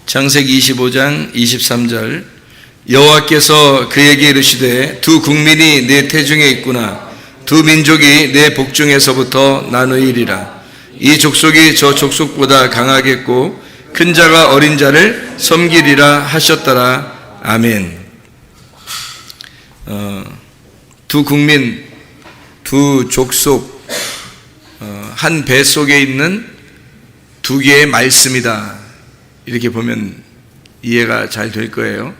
창세기 25장 23절 여호와께서 그에게 이르시되 두 국민이 내 태중에 있구나. 두 민족이 내 복중에서부터 나누이리라. 이 족속이 저 족속보다 강하겠고 큰 자가 어린 자를 섬기리라 하셨더라. 아멘. 두 국민, 두 족속, 한 배 속에 있는 두 개의 말씀이다. 이렇게 보면 이해가 잘 될 거예요.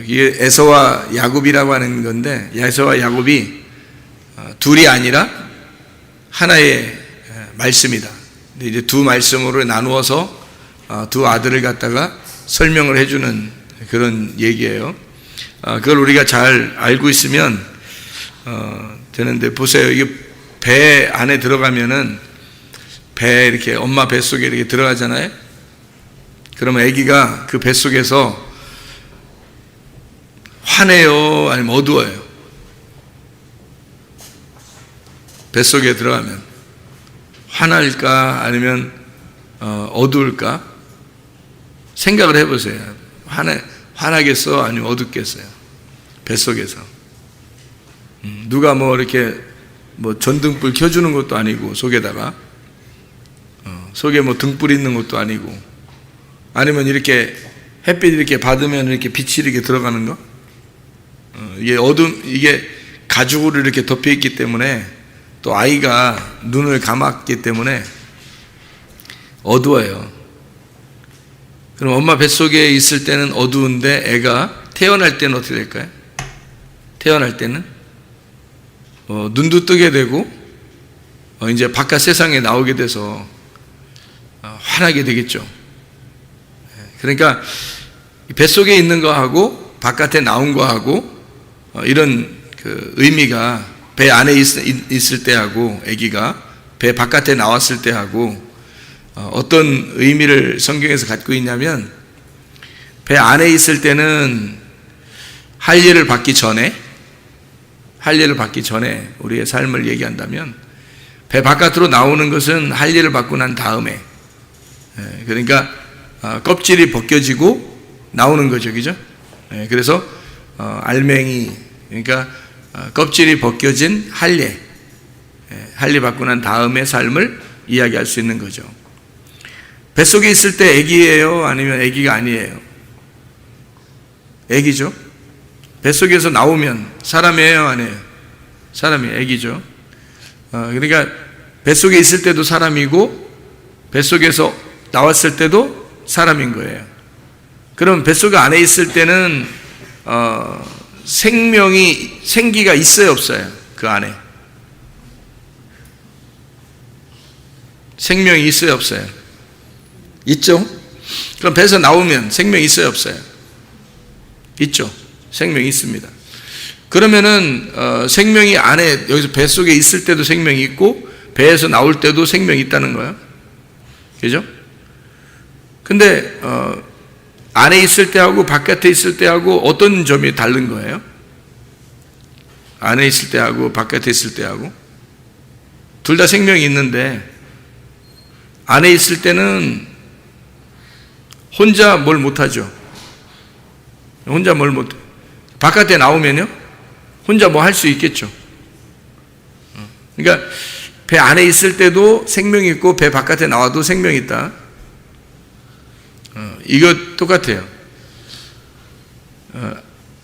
이게 에서와 야곱이라고 하는 건데, 에서와 야곱이 둘이 아니라 하나의 말씀이다. 근데 이제 두 말씀으로 나누어서 두 아들을 갖다가 설명을 해주는 그런 얘기예요. 그걸 우리가 잘 알고 있으면 되는데, 보세요. 이게 배 안에 들어가면은 배 이렇게 엄마 뱃속에 이렇게 들어가잖아요. 그러면 아기가 그 뱃속에서 화내요, 아니면 어두워요? 뱃속에 들어가면 화날까, 아니면 어두울까? 생각을 해보세요. 화나겠어, 아니면 어둡겠어요? 뱃속에서. 누가 뭐 이렇게 뭐 전등불 켜주는 것도 아니고, 속에다가 속에 뭐 등불 있는 것도 아니고, 아니면 이렇게 햇빛 이렇게 받으면 이렇게 빛이 이렇게 들어가는 거? 이게 가죽으로 이렇게 덮여 있기 때문에, 또 아이가 눈을 감았기 때문에 어두워요. 그럼 엄마 뱃속에 있을 때는 어두운데, 애가 태어날 때는 어떻게 될까요? 태어날 때는 눈도 뜨게 되고, 이제 바깥 세상에 나오게 돼서 환하게 되겠죠. 그러니까 뱃속에 있는 거하고 바깥에 나온 거하고 이런 그 의미가 배 안에 있을 때하고, 아기가 배 바깥에 나왔을 때하고 어떤 의미를 성경에서 갖고 있냐면, 배 안에 있을 때는 할례를 받기 전에 우리의 삶을 얘기한다면, 배 바깥으로 나오는 것은 할례를 받고 난 다음에, 그러니까 껍질이 벗겨지고 나오는 거죠, 그죠? 그래서 알맹이, 그러니까 껍질이 벗겨진 할례 받고 난 다음에 삶을 이야기할 수 있는 거죠. 뱃속에 있을 때 아기예요, 아니면 아기가 아니에요? 아기죠. 뱃속에서 나오면 사람이에요, 아니에요? 사람이 아기죠. 그러니까 뱃속에 있을 때도 사람이고 뱃속에서 나왔을 때도 사람인 거예요. 그럼 뱃속 안에 있을 때는 생기가 있어요, 없어요? 그 안에 생명이 있어요, 없어요? 있죠? 그럼 배에서 나오면 생명이 있어요, 없어요? 있죠. 생명이 있습니다. 그러면은 생명이 안에, 여기서 뱃속에 있을 때도 생명이 있고 배에서 나올 때도 생명이 있다는 거예요. 그죠? 근데 안에 있을 때하고 바깥에 있을 때하고 어떤 점이 다른 거예요? 안에 있을 때하고 바깥에 있을 때하고 둘 다 생명이 있는데, 안에 있을 때는 혼자 뭘 못하죠. 혼자 뭘 못해. 바깥에 나오면요, 혼자 뭐 할 수 있겠죠. 그러니까 배 안에 있을 때도 생명이 있고 배 바깥에 나와도 생명이 있다. 이거 똑같아요.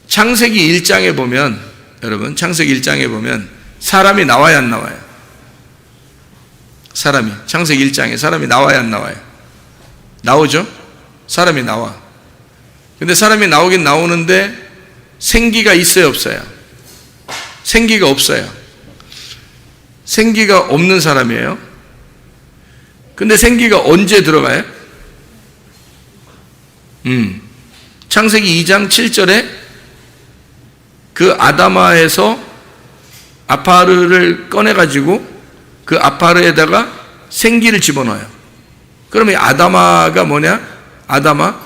창세기 1장에 보면, 여러분, 창세기 1장에 보면 사람이 나와야 안 나와요? 사람이, 창세기 1장에 사람이 나와야 안 나와요? 나오죠? 사람이 나와. 근데 사람이 나오긴 나오는데 생기가 있어요, 없어요? 생기가 없어요. 생기가 없는 사람이에요. 근데 생기가 언제 들어가요? 창세기 2장 7절에 그 아담아에서 아파르를 꺼내가지고 그 아파르에다가 생기를 집어넣어요. 그러면 아담아가 뭐냐? 아담아,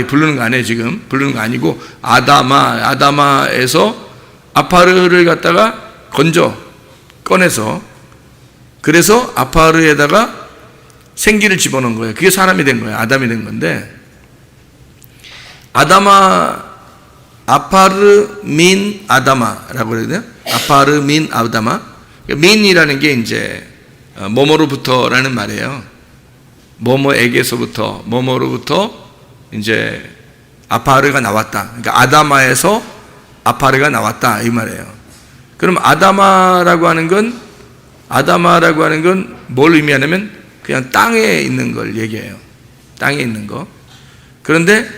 부르는 거 아니에요, 지금. 부르는 거 아니고, 아담아에서 아파르를 갖다가 꺼내서, 그래서 아파르에다가 생기를 집어넣은 거예요. 그게 사람이 된 거예요. 아담이 된 건데, 아담아 아파르 민 아다마라고 그래야 되나? 아파르 민 아다마. 민이라는 게 이제 뭐뭐로부터라는 말이에요. 뭐뭐에게서부터, 뭐뭐로부터 이제 아파르가 나왔다. 그러니까 아다마에서 아파르가 나왔다 이 말이에요. 그럼 아다마라고 하는 건 뭘 의미하냐면 그냥 땅에 있는 걸 얘기해요. 땅에 있는 거. 그런데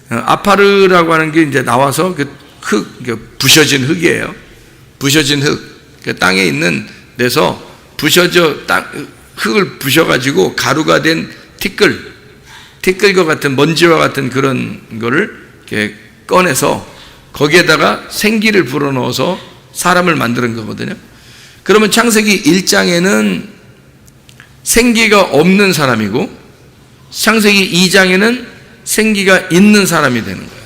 아파르라고 하는 게 이제 나와서 그 부셔진 흙이에요. 부셔진 흙. 그 땅에 있는 데서 흙을 부셔가지고 가루가 된 티끌과 같은 먼지와 같은 그런 거를 이렇게 꺼내서 거기에다가 생기를 불어넣어서 사람을 만드는 거거든요. 그러면 창세기 1장에는 생기가 없는 사람이고 창세기 2장에는 생기가 있는 사람이 되는 거예요.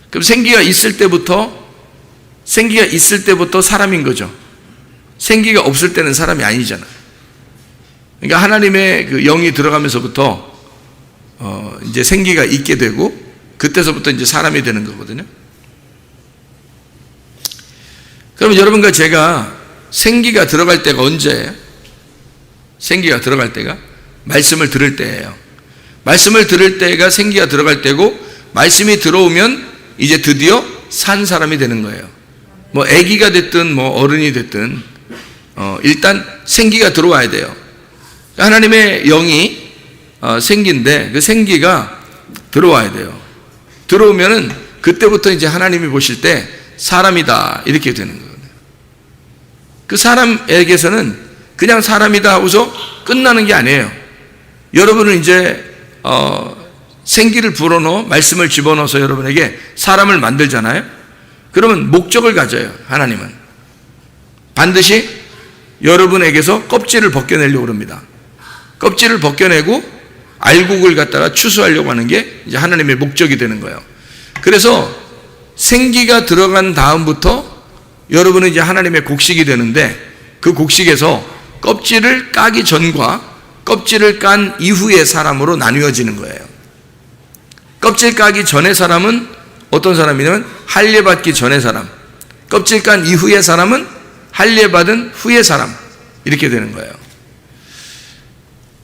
그럼 생기가 있을 때부터 사람인 거죠. 생기가 없을 때는 사람이 아니잖아요. 그러니까 하나님의 그 영이 들어가면서부터 이제 생기가 있게 되고 그때서부터 이제 사람이 되는 거거든요. 그러면 여러분과 제가 생기가 들어갈 때가 언제예요? 생기가 들어갈 때가 말씀을 들을 때예요. 말씀을 들을 때가 생기가 들어갈 때고, 말씀이 들어오면 이제 드디어 산 사람이 되는 거예요. 뭐 아기가 됐든 뭐 어른이 됐든 일단 생기가 들어와야 돼요. 하나님의 영이 생기인데 그 생기가 들어와야 돼요. 들어오면은 그때부터 이제 하나님이 보실 때 사람이다 이렇게 되는 거예요. 그 사람에게서는 그냥 사람이다 하고서 끝나는 게 아니에요. 여러분은 이제 생기를 불어넣어 말씀을 집어넣어서 여러분에게 사람을 만들잖아요. 그러면 목적을 가져요. 하나님은 반드시 여러분에게서 껍질을 벗겨내려고 합니다. 껍질을 벗겨내고 알곡을 갖다가 추수하려고 하는 게 이제 하나님의 목적이 되는 거예요. 그래서 생기가 들어간 다음부터 여러분은 이제 하나님의 곡식이 되는데, 그 곡식에서 껍질을 까기 전과 껍질을 깐 이후의 사람으로 나뉘어지는 거예요. 껍질 까기 전의 사람은 어떤 사람이냐면 할례받기 전의 사람, 껍질 깐 이후의 사람은 할례받은 후의 사람, 이렇게 되는 거예요.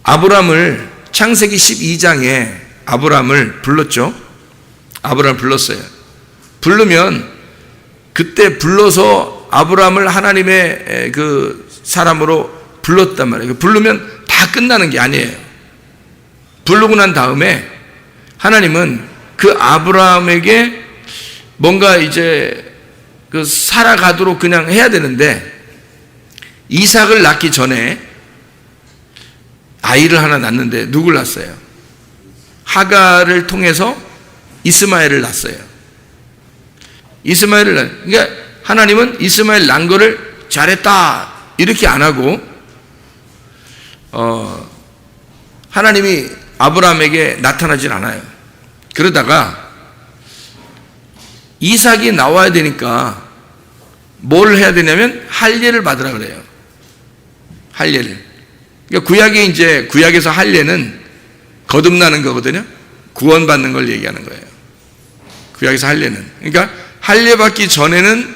아브람을 창세기 12장에 아브람을 불렀죠. 아브람을 불렀어요. 부르면 그때 불러서 아브람을 하나님의 그 사람으로 불렀단 말이에요. 부르면 다 끝나는 게 아니에요. 부르고 난 다음에 하나님은 그 아브람에게 뭔가 이제 그 살아가도록 그냥 해야 되는데, 이삭을 낳기 전에 아이를 하나 낳는데 누굴 낳았어요? 하갈을 통해서 이스마엘을 낳았어요. 그러니까 하나님은 이스마엘 낳은 거를 잘했다 이렇게 안 하고 하나님이 아브라함에게 나타나질 않아요. 그러다가 이삭이 나와야 되니까 뭘 해야 되냐면 할례를 받으라 그래요. 할례를. 그러니까 구약에서 할례는 거듭나는 거거든요. 구원받는 걸 얘기하는 거예요. 구약에서 할례는. 그러니까 할례 받기 전에는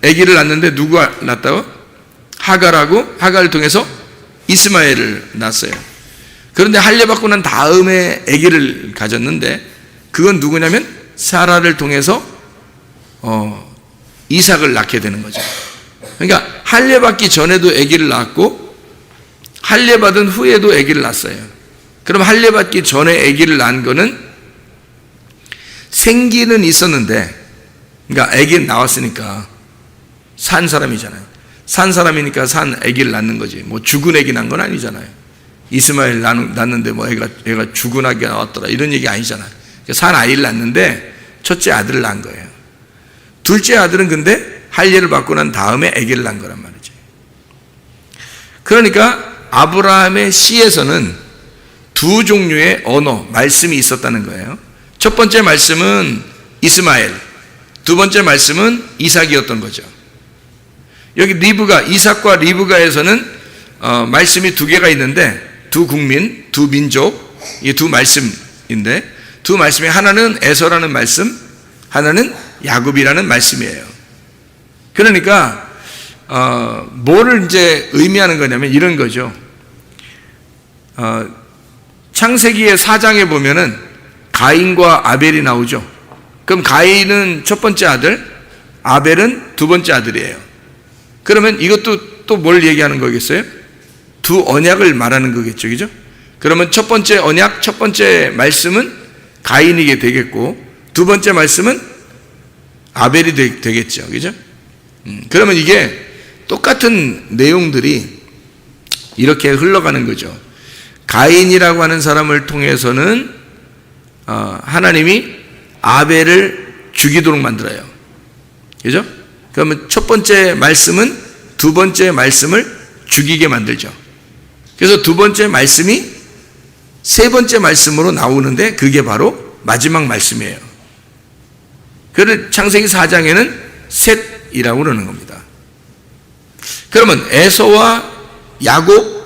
아기를 낳는데 누구 낳았다고? 하갈을 통해서 이스마엘을 낳았어요. 그런데 할례 받고 난 다음에 아기를 가졌는데 그건 누구냐면 사라를 통해서 이삭을 낳게 되는 거죠. 그러니까 할례 받기 전에도 아기를 낳았고 할례 받은 후에도 아기를 낳았어요. 그럼 할례 받기 전에 아기를 낳은 거는 생기는 있었는데, 그러니까 아기는 나왔으니까 산 사람이잖아요. 산 사람이니까 산 아기를 낳는 거지. 뭐 죽은 아기 난 건 아니잖아요. 이스마엘 낳는데 뭐 애가 죽은 아기가 나왔더라 이런 얘기 아니잖아요. 산 아이를 낳는데 첫째 아들을 낳은 거예요. 둘째 아들은 근데 할례를 받고 난 다음에 아기를 낳은 거란 말이죠. 그러니까 아브라함의 씨에서는 두 종류의 언어, 말씀이 있었다는 거예요. 첫 번째 말씀은 이스마엘, 두 번째 말씀은 이삭이었던 거죠. 여기 이삭과 리브가에서는 말씀이 두 개가 있는데 두 국민, 두 민족, 이 두 말씀인데 두 말씀이 하나는 에서라는 말씀, 하나는 야곱이라는 말씀이에요. 그러니까 뭐를 이제 의미하는 거냐면 이런 거죠. 창세기의 4장에 보면은 가인과 아벨이 나오죠. 그럼 가인은 첫 번째 아들, 아벨은 두 번째 아들이에요. 그러면 이것도 또 뭘 얘기하는 거겠어요? 두 언약을 말하는 거겠죠, 그죠? 그러면 첫 번째 언약, 첫 번째 말씀은 가인에게 되겠고 두 번째 말씀은 아벨이 되겠죠, 그죠? 그러면 이게 똑같은 내용들이 이렇게 흘러가는 거죠. 가인이라고 하는 사람을 통해서는 하나님이 아벨을 죽이도록 만들어요, 그죠? 그러면 첫 번째 말씀은 두 번째 말씀을 죽이게 만들죠. 그래서 두 번째 말씀이 세 번째 말씀으로 나오는데 그게 바로 마지막 말씀이에요. 그를 창세기 4장에는 셋이라고 그러는 겁니다. 그러면 에서와 야곱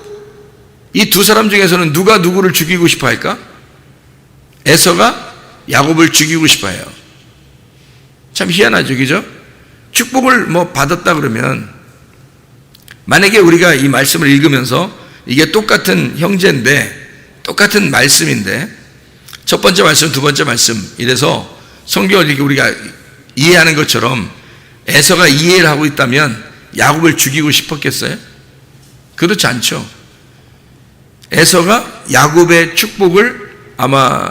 이 두 사람 중에서는 누가 누구를 죽이고 싶어 할까? 에서가 야곱을 죽이고 싶어 해요. 참 희한하죠, 그죠? 축복을 받았다 그러면 만약에 우리가 이 말씀을 읽으면서 이게 똑같은 형제인데 똑같은 말씀인데 첫 번째 말씀, 두 번째 말씀 이래서 성경을 이렇게 우리가 이해하는 것처럼 에서가 이해를 하고 있다면 야곱을 죽이고 싶었겠어요? 그렇지 않죠. 에서가 야곱의 축복을 아마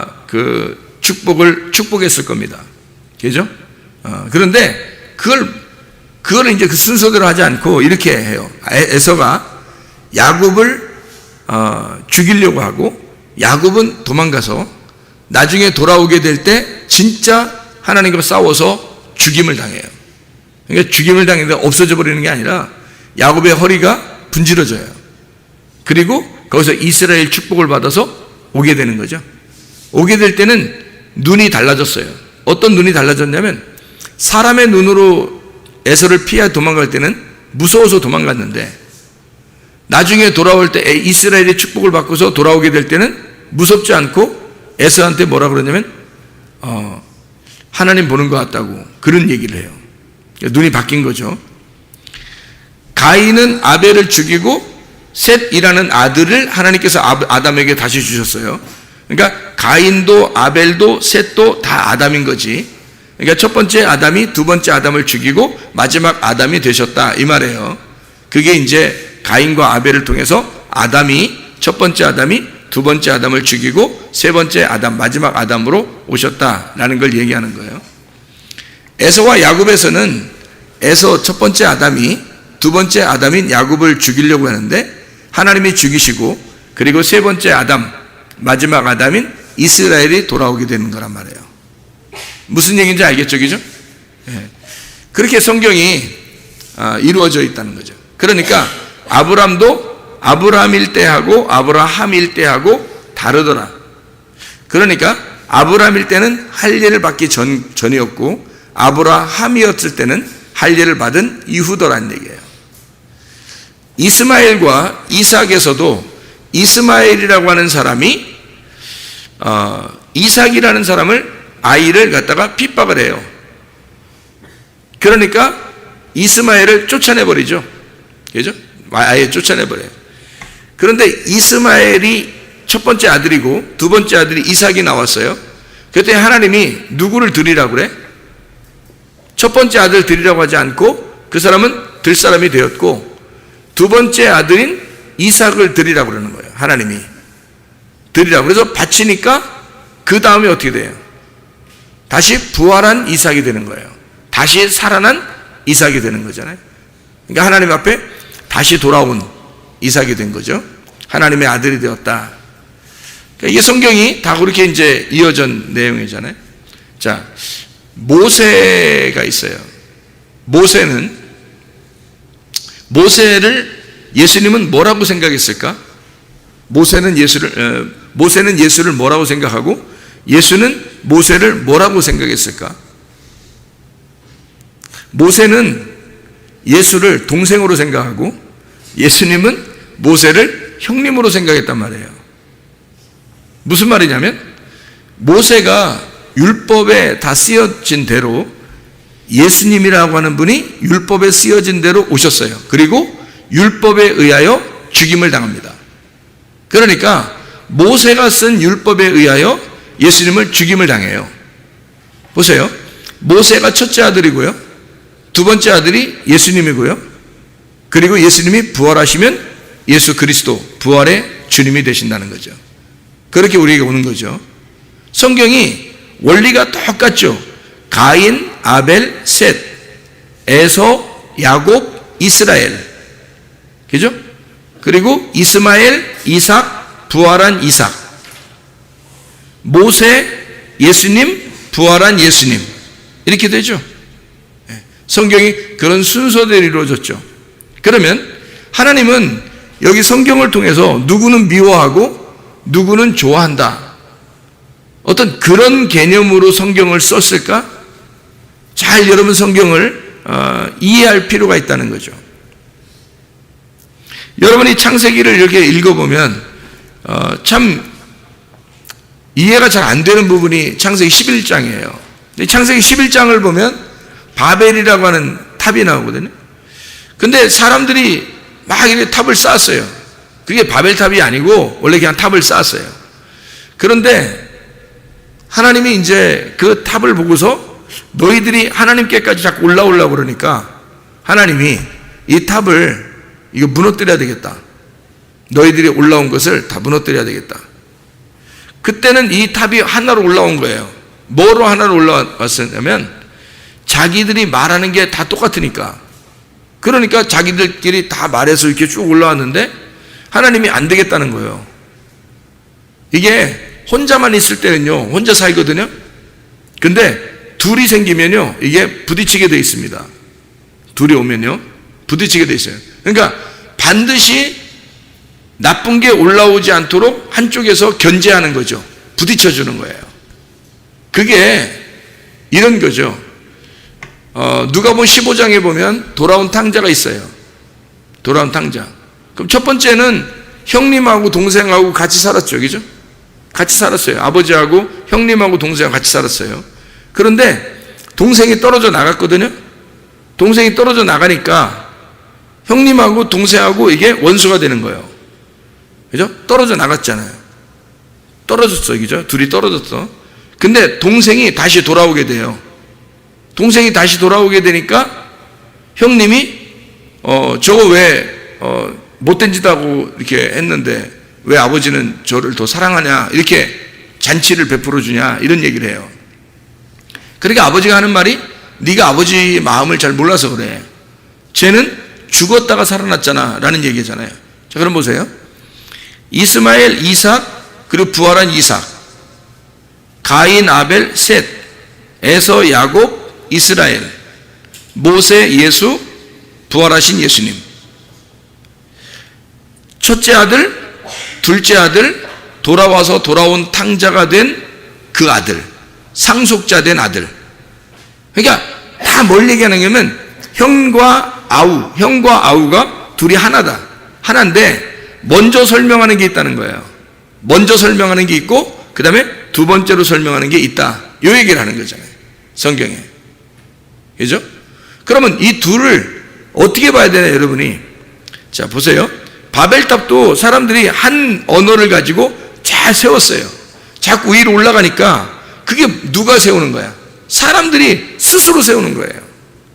축복했을 겁니다. 그죠? 그런데 그걸 이제 그 순서대로 하지 않고 이렇게 해요. 에서가 야곱을 죽이려고 하고 야곱은 도망가서 나중에 돌아오게 될 때 진짜 하나님과 싸워서 죽임을 당해요. 그러니까 죽임을 당했는데 없어져 버리는 게 아니라 야곱의 허리가 분질러져요. 그리고 거기서 이스라엘 축복을 받아서 오게 되는 거죠. 오게 될 때는 눈이 달라졌어요. 어떤 눈이 달라졌냐면 사람의 눈으로 에서를 피해 도망갈 때는 무서워서 도망갔는데 나중에 돌아올 때 이스라엘의 축복을 받고서 돌아오게 될 때는 무섭지 않고 에서한테 뭐라 그러냐면 하나님 보는 것 같다고 그런 얘기를 해요. 눈이 바뀐 거죠. 가인은 아벨을 죽이고 셋이라는 아들을 하나님께서 아담에게 다시 주셨어요. 그러니까 가인도 아벨도 셋도 다 아담인 거지. 그러니까 첫 번째 아담이 두 번째 아담을 죽이고 마지막 아담이 되셨다 이 말이에요. 그게 이제 가인과 아벨을 통해서 첫 번째 아담이 두 번째 아담을 죽이고 세 번째 아담, 마지막 아담으로 오셨다라는 걸 얘기하는 거예요. 에서와 야곱에서는 에서 첫 번째 아담이 두 번째 아담인 야곱을 죽이려고 하는데 하나님이 죽이시고 그리고 세 번째 아담, 마지막 아담인 이스라엘이 돌아오게 되는 거란 말이에요. 무슨 얘기인지 알겠죠, 그죠? 네. 그렇게 성경이 이루어져 있다는 거죠. 그러니까 아브람도 아브라함일 때하고 아브라함일 때하고 다르더라. 그러니까 아브라함일 때는 할례를 받기 전이었고 아브라함이었을 때는 할례를 받은 이후더란 얘기예요. 이스마엘과 이삭에서도 이스마엘이라고 하는 사람이 이삭이라는 사람을 아이를 갖다가 핍박을 해요. 그러니까 이스마엘을 쫓아내버리죠. 그죠? 아예 쫓아내버려요. 그런데 이스마엘이 첫 번째 아들이고 두 번째 아들이 이삭이 나왔어요. 그때 하나님이 누구를 드리라고 그래? 첫 번째 아들 드리라고 하지 않고 그 사람은 들 사람이 되었고 두 번째 아들인 이삭을 드리라고 그러는 거예요. 하나님이 드리라고. 그래서 바치니까 그 다음에 어떻게 돼요? 다시 부활한 이삭이 되는 거예요. 다시 살아난 이삭이 되는 거잖아요. 그러니까 하나님 앞에 다시 돌아온 이삭이 된 거죠. 하나님의 아들이 되었다. 그러니까 이게 성경이 다 그렇게 이제 이어진 내용이잖아요. 자, 모세가 있어요. 모세를 예수님은 뭐라고 생각했을까? 모세는 예수를 뭐라고 생각하고 예수는 모세를 뭐라고 생각했을까? 모세는 예수를 동생으로 생각하고 예수님은 모세를 형님으로 생각했단 말이에요. 무슨 말이냐면 모세가 율법에 다 쓰여진 대로 예수님이라고 하는 분이 율법에 쓰여진 대로 오셨어요. 그리고 율법에 의하여 죽임을 당합니다. 그러니까 모세가 쓴 율법에 의하여 예수님을 죽임을 당해요. 보세요. 모세가 첫째 아들이고요. 두 번째 아들이 예수님이고요. 그리고 예수님이 부활하시면 예수 그리스도, 부활의 주님이 되신다는 거죠. 그렇게 우리에게 오는 거죠. 성경이 원리가 똑같죠. 가인, 아벨, 셋, 에서, 야곱, 이스라엘. 그죠? 그리고 이스마엘, 이삭, 부활한 이삭. 모세, 예수님, 부활한 예수님. 이렇게 되죠. 성경이 그런 순서대로 이루어졌죠. 그러면 하나님은 여기 성경을 통해서 누구는 미워하고 누구는 좋아한다. 어떤 그런 개념으로 성경을 썼을까? 잘 여러분 성경을 이해할 필요가 있다는 거죠. 여러분이 창세기를 이렇게 읽어보면 참 이해가 잘 안 되는 부분이 창세기 11장이에요. 창세기 11장을 보면 바벨이라고 하는 탑이 나오거든요. 근데 사람들이 막 이렇게 탑을 쌓았어요. 그게 바벨탑이 아니고 원래 그냥 탑을 쌓았어요. 그런데 하나님이 이제 그 탑을 보고서 너희들이 하나님께까지 자꾸 올라오려고 그러니까 하나님이 이 탑을 이거 무너뜨려야 되겠다. 너희들이 올라온 것을 다 무너뜨려야 되겠다. 그때는 이 탑이 하나로 올라온 거예요. 뭐로 하나로 올라왔었냐면 자기들이 말하는 게 다 똑같으니까. 그러니까 자기들끼리 다 말해서 이렇게 쭉 올라왔는데 하나님이 안 되겠다는 거예요. 이게 혼자만 있을 때는요, 혼자 살거든요. 근데 둘이 생기면요, 이게 부딪히게 돼 있습니다. 둘이 오면요, 부딪히게 돼 있어요. 그러니까 반드시 나쁜 게 올라오지 않도록 한쪽에서 견제하는 거죠. 부딪혀주는 거예요. 그게 이런 거죠. 누가복음 15장에 보면 돌아온 탕자가 있어요. 돌아온 탕자. 그럼 첫 번째는 형님하고 동생하고 같이 살았죠. 그죠? 같이 살았어요. 아버지하고 형님하고 동생하고 같이 살았어요. 그런데 동생이 떨어져 나갔거든요. 동생이 떨어져 나가니까 형님하고 동생하고 이게 원수가 되는 거예요. 그죠? 떨어져 나갔잖아요. 떨어졌어. 그죠? 둘이 떨어졌어. 근데 동생이 다시 돌아오게 돼요. 동생이 다시 돌아오게 되니까 형님이 저거 왜 못된 짓 하고 이렇게 했는데 왜 아버지는 저를 더 사랑하냐 이렇게 잔치를 베풀어 주냐 이런 얘기를 해요. 그러니까 아버지가 하는 말이 네가 아버지 마음을 잘 몰라서 그래. 쟤는 죽었다가 살아났잖아 라는 얘기잖아요. 자, 그럼 보세요. 이스마엘, 이삭, 그리고 부활한 이삭, 가인, 아벨, 셋, 에서, 야곱, 이스라엘, 모세, 예수, 부활하신 예수님. 첫째 아들, 둘째 아들, 돌아와서 돌아온 탕자가 된 그 아들, 상속자 된 아들. 그러니까 다 뭘 얘기하는 거냐면 형과 아우가 둘이 하나다. 하나인데 먼저 설명하는 게 있다는 거예요. 먼저 설명하는 게 있고 그 다음에 두 번째로 설명하는 게 있다. 이 얘기를 하는 거잖아요. 성경에. 그죠? 그러면 이 둘을 어떻게 봐야 되나 여러분이. 자, 보세요. 바벨탑도 사람들이 한 언어를 가지고 잘 세웠어요. 자꾸 위로 올라가니까 그게 누가 세우는 거야? 사람들이 스스로 세우는 거예요.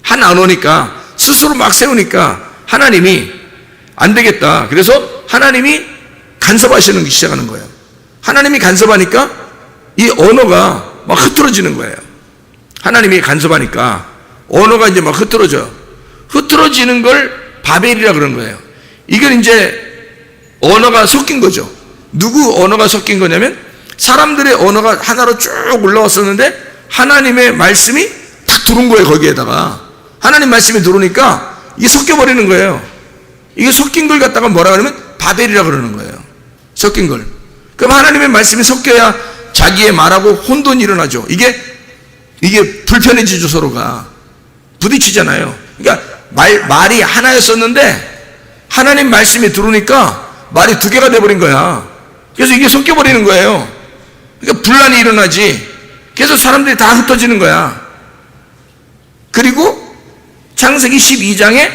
한 언어니까 스스로 막 세우니까 하나님이 안 되겠다. 그래서 하나님이 간섭하시는 시작하는 거예요. 하나님이 간섭하니까 이 언어가 막 흐트러지는 거예요. 하나님이 간섭하니까 언어가 이제 막 흐트러져. 흐트러지는 걸 바벨이라 그런 거예요. 이건 이제 언어가 섞인 거죠. 누구 언어가 섞인 거냐면 사람들의 언어가 하나로 쭉 올라왔었는데 하나님의 말씀이 탁 들어온 거예요. 거기에다가 하나님 말씀이 들어오니까 이게 섞여버리는 거예요. 이게 섞인 걸 갖다가 뭐라 그러면 바벨이라 그러는 거예요. 섞인 걸. 그럼 하나님의 말씀이 섞여야 자기의 말하고 혼돈이 일어나죠. 이게 불편해지죠. 서로가 부딪히잖아요. 그러니까 말이 하나였었는데 하나님 말씀이 들어오니까 말이 두 개가 돼버린 거야. 그래서 이게 섞여버리는 거예요. 그러니까 분란이 일어나지. 그래서 사람들이 다 흩어지는 거야. 그리고 창세기 12장에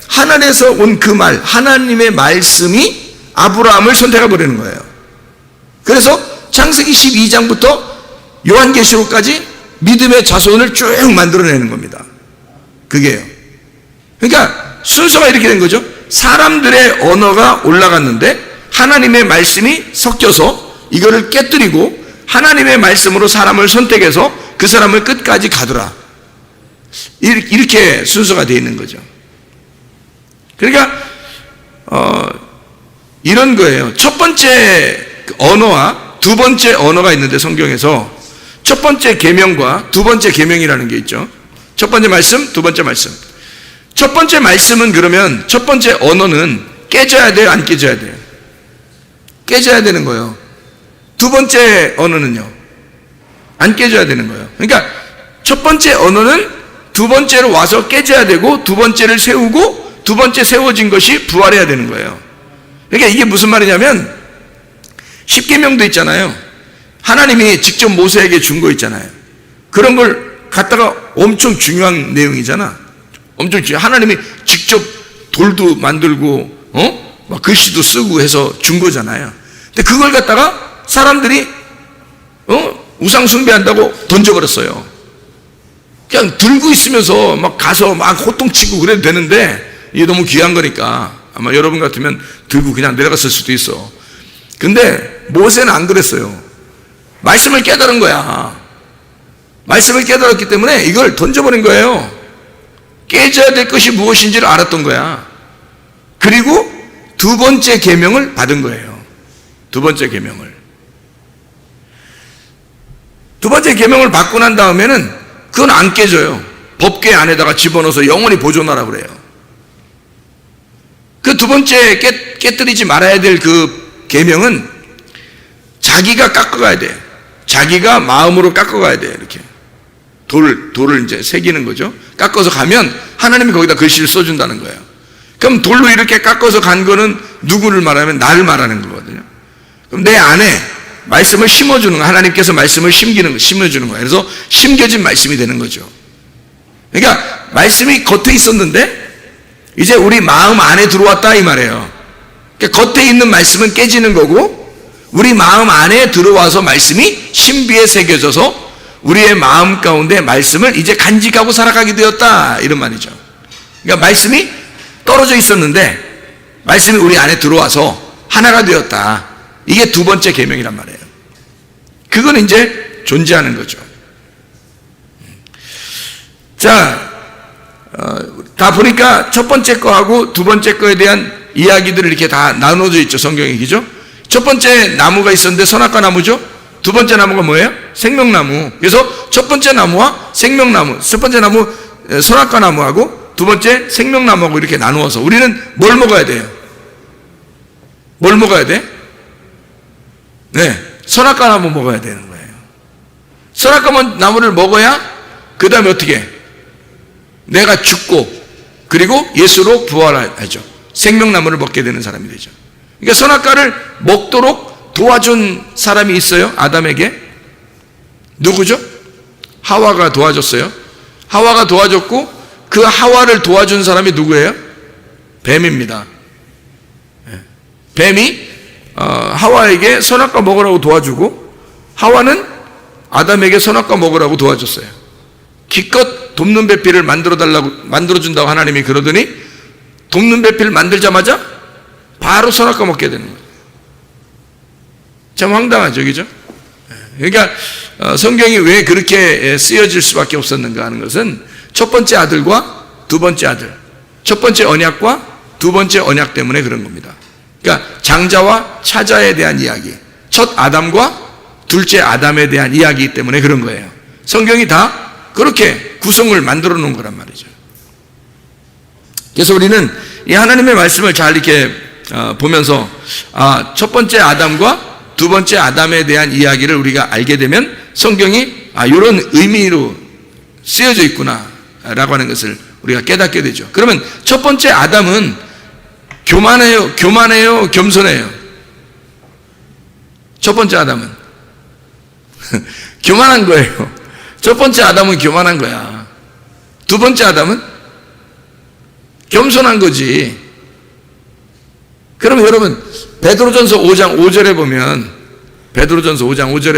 하늘에서 온 그 말, 하나님의 말씀이 아브라함을 선택해 버리는 거예요. 그래서 창세기 12장부터 요한계시록까지 믿음의 자손을 쭉 만들어내는 겁니다. 그게요. 그러니까 순서가 이렇게 된 거죠. 사람들의 언어가 올라갔는데 하나님의 말씀이 섞여서 이거를 깨뜨리고 하나님의 말씀으로 사람을 선택해서 그 사람을 끝까지 가두라. 이렇게 순서가 되어 있는 거죠. 그러니까 이런 거예요. 첫 번째 언어와 두 번째 언어가 있는데 성경에서 첫 번째 계명과 두 번째 계명이라는 게 있죠. 첫 번째 말씀, 두 번째 말씀. 첫 번째 말씀은 그러면 첫 번째 언어는 깨져야 돼요, 안 깨져야 돼요? 깨져야 되는 거예요. 두 번째 언어는요, 안 깨져야 되는 거예요. 그러니까 첫 번째 언어는 두 번째로 와서 깨져야 되고 두 번째를 세우고 두 번째 세워진 것이 부활해야 되는 거예요. 그러니까 이게 무슨 말이냐면 십계명도 있잖아요. 하나님이 직접 모세에게 준 거 있잖아요. 그런 걸 갖다가 엄청 중요한 내용이잖아. 엄청 중요해. 하나님이 직접 돌도 만들고 막 글씨도 쓰고 해서 준 거잖아요. 근데 그걸 갖다가 사람들이 우상 숭배한다고 던져버렸어요. 그냥 들고 있으면서 막 가서 막 호통치고 그래도 되는데 이게 너무 귀한 거니까 아마 여러분 같으면 들고 그냥 내려갔을 수도 있어. 근데 모세는 안 그랬어요. 말씀을 깨달은 거야. 말씀을 깨달았기 때문에 이걸 던져버린 거예요. 깨져야 될 것이 무엇인지를 알았던 거야. 그리고 두 번째 계명을 받은 거예요. 두 번째 계명을. 두 번째 계명을 받고 난 다음에는 그건 안 깨져요. 법궤 안에다가 집어넣어서 영원히 보존하라 그래요. 그 두 번째 깨뜨리지 말아야 될 그 계명은 자기가 깎아가야 돼. 자기가 마음으로 깎아가야 돼. 이렇게 돌을 이제 새기는 거죠. 깎아서 가면 하나님이 거기다 글씨를 써준다는 거예요. 그럼 돌로 이렇게 깎아서 간 거는 누구를 말하면 나를 말하는 거거든요. 그럼 내 안에 말씀을 심어주는 거, 하나님께서 말씀을 심어주는 거예요. 그래서 심겨진 말씀이 되는 거죠. 그러니까 말씀이 겉에 있었는데 이제 우리 마음 안에 들어왔다 이 말이에요. 그러니까 겉에 있는 말씀은 깨지는 거고 우리 마음 안에 들어와서 말씀이 신비에 새겨져서 우리의 마음 가운데 말씀을 이제 간직하고 살아가게 되었다 이런 말이죠. 그러니까 말씀이 떨어져 있었는데 말씀이 우리 안에 들어와서 하나가 되었다. 이게 두 번째 계명이란 말이에요. 그건 이제 존재하는 거죠. 자, 다 보니까 첫 번째 거하고 두 번째 거에 대한 이야기들을 이렇게 다 나눠져 있죠. 성경에. 그죠? 첫 번째 나무가 있었는데 선악과 나무죠. 두 번째 나무가 뭐예요? 생명나무. 그래서 첫 번째 나무와 생명나무, 첫 번째 나무 선악과 나무하고 두 번째 생명나무하고 이렇게 나누어서 우리는 뭘 먹어야 돼요? 뭘 먹어야 돼? 네, 선악과 나무 먹어야 되는 거예요. 선악과 나무를 먹어야 그 다음에 어떻게? 내가 죽고 그리고 예수로 부활하죠. 생명나무를 먹게 되는 사람이 되죠. 그러니까 선악과를 먹도록 도와준 사람이 있어요. 아담에게. 누구죠? 하와가 도와줬어요. 하와가 도와줬고 그 하와를 도와준 사람이 누구예요? 뱀입니다. 뱀이 하와에게 선악과 먹으라고 도와주고 하와는 아담에게 선악과 먹으라고 도와줬어요. 기껏 돕는 배필을 만들어준다고 하나님이 그러더니 돕는 배필을 만들자마자 바로 선악과 먹게 되는 거예요. 참 황당하죠, 그죠? 그러니까 성경이 왜 그렇게 쓰여질 수밖에 없었는가 하는 것은 첫 번째 아들과 두 번째 아들, 첫 번째 언약과 두 번째 언약 때문에 그런 겁니다. 그러니까 장자와 차자에 대한 이야기, 첫 아담과 둘째 아담에 대한 이야기 때문에 그런 거예요. 성경이 다 그렇게 구성을 만들어 놓은 거란 말이죠. 그래서 우리는 이 하나님의 말씀을 잘 이렇게 보면서 첫 번째 아담과 두 번째 아담에 대한 이야기를 우리가 알게 되면 성경이 이런 의미로 쓰여져 있구나 라고 하는 것을 우리가 깨닫게 되죠. 그러면 첫 번째 아담은 교만해요, 겸손해요? 첫 번째 아담은 교만한 거예요. 첫 번째 아담은 교만한 거야. 두 번째 아담은 겸손한 거지. 그러면 여러분 베드로전서 5장 5절에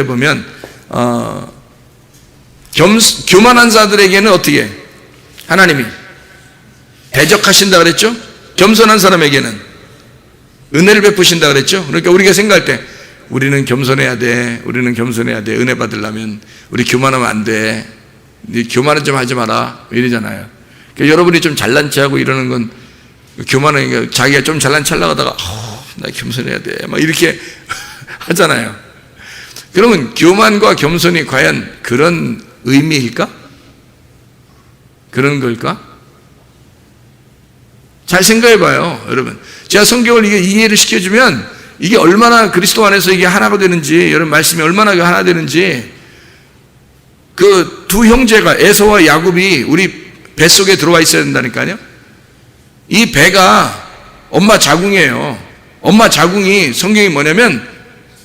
보면 교만한 자들에게는 어떻게 하나님이 대적하신다 그랬죠? 겸손한 사람에게는 은혜를 베푸신다 그랬죠? 그러니까 우리가 생각할 때 우리는 겸손해야 돼, 은혜 받으려면 우리 교만하면 안 돼, 교만은 좀 하지 마라 이러잖아요. 그러니까 여러분이 좀 잘난 체하고 이러는 건 교만하니까 자기가 좀 잘난 체 하려고 하다가 나 겸손해야 돼 막 이렇게 하잖아요. 그러면 교만과 겸손이 과연 그런 의미일까? 그런 걸까? 잘 생각해 봐요, 여러분. 제가 성경을 이해를 시켜주면 이게 얼마나 그리스도 안에서 이게 하나가 되는지, 여러분 말씀이 얼마나 하나 되는지, 그 두 형제가 에서와 야곱이 우리 뱃속에 들어와 있어야 된다니까요. 이 배가 엄마 자궁이에요. 엄마 자궁이 성경이 뭐냐면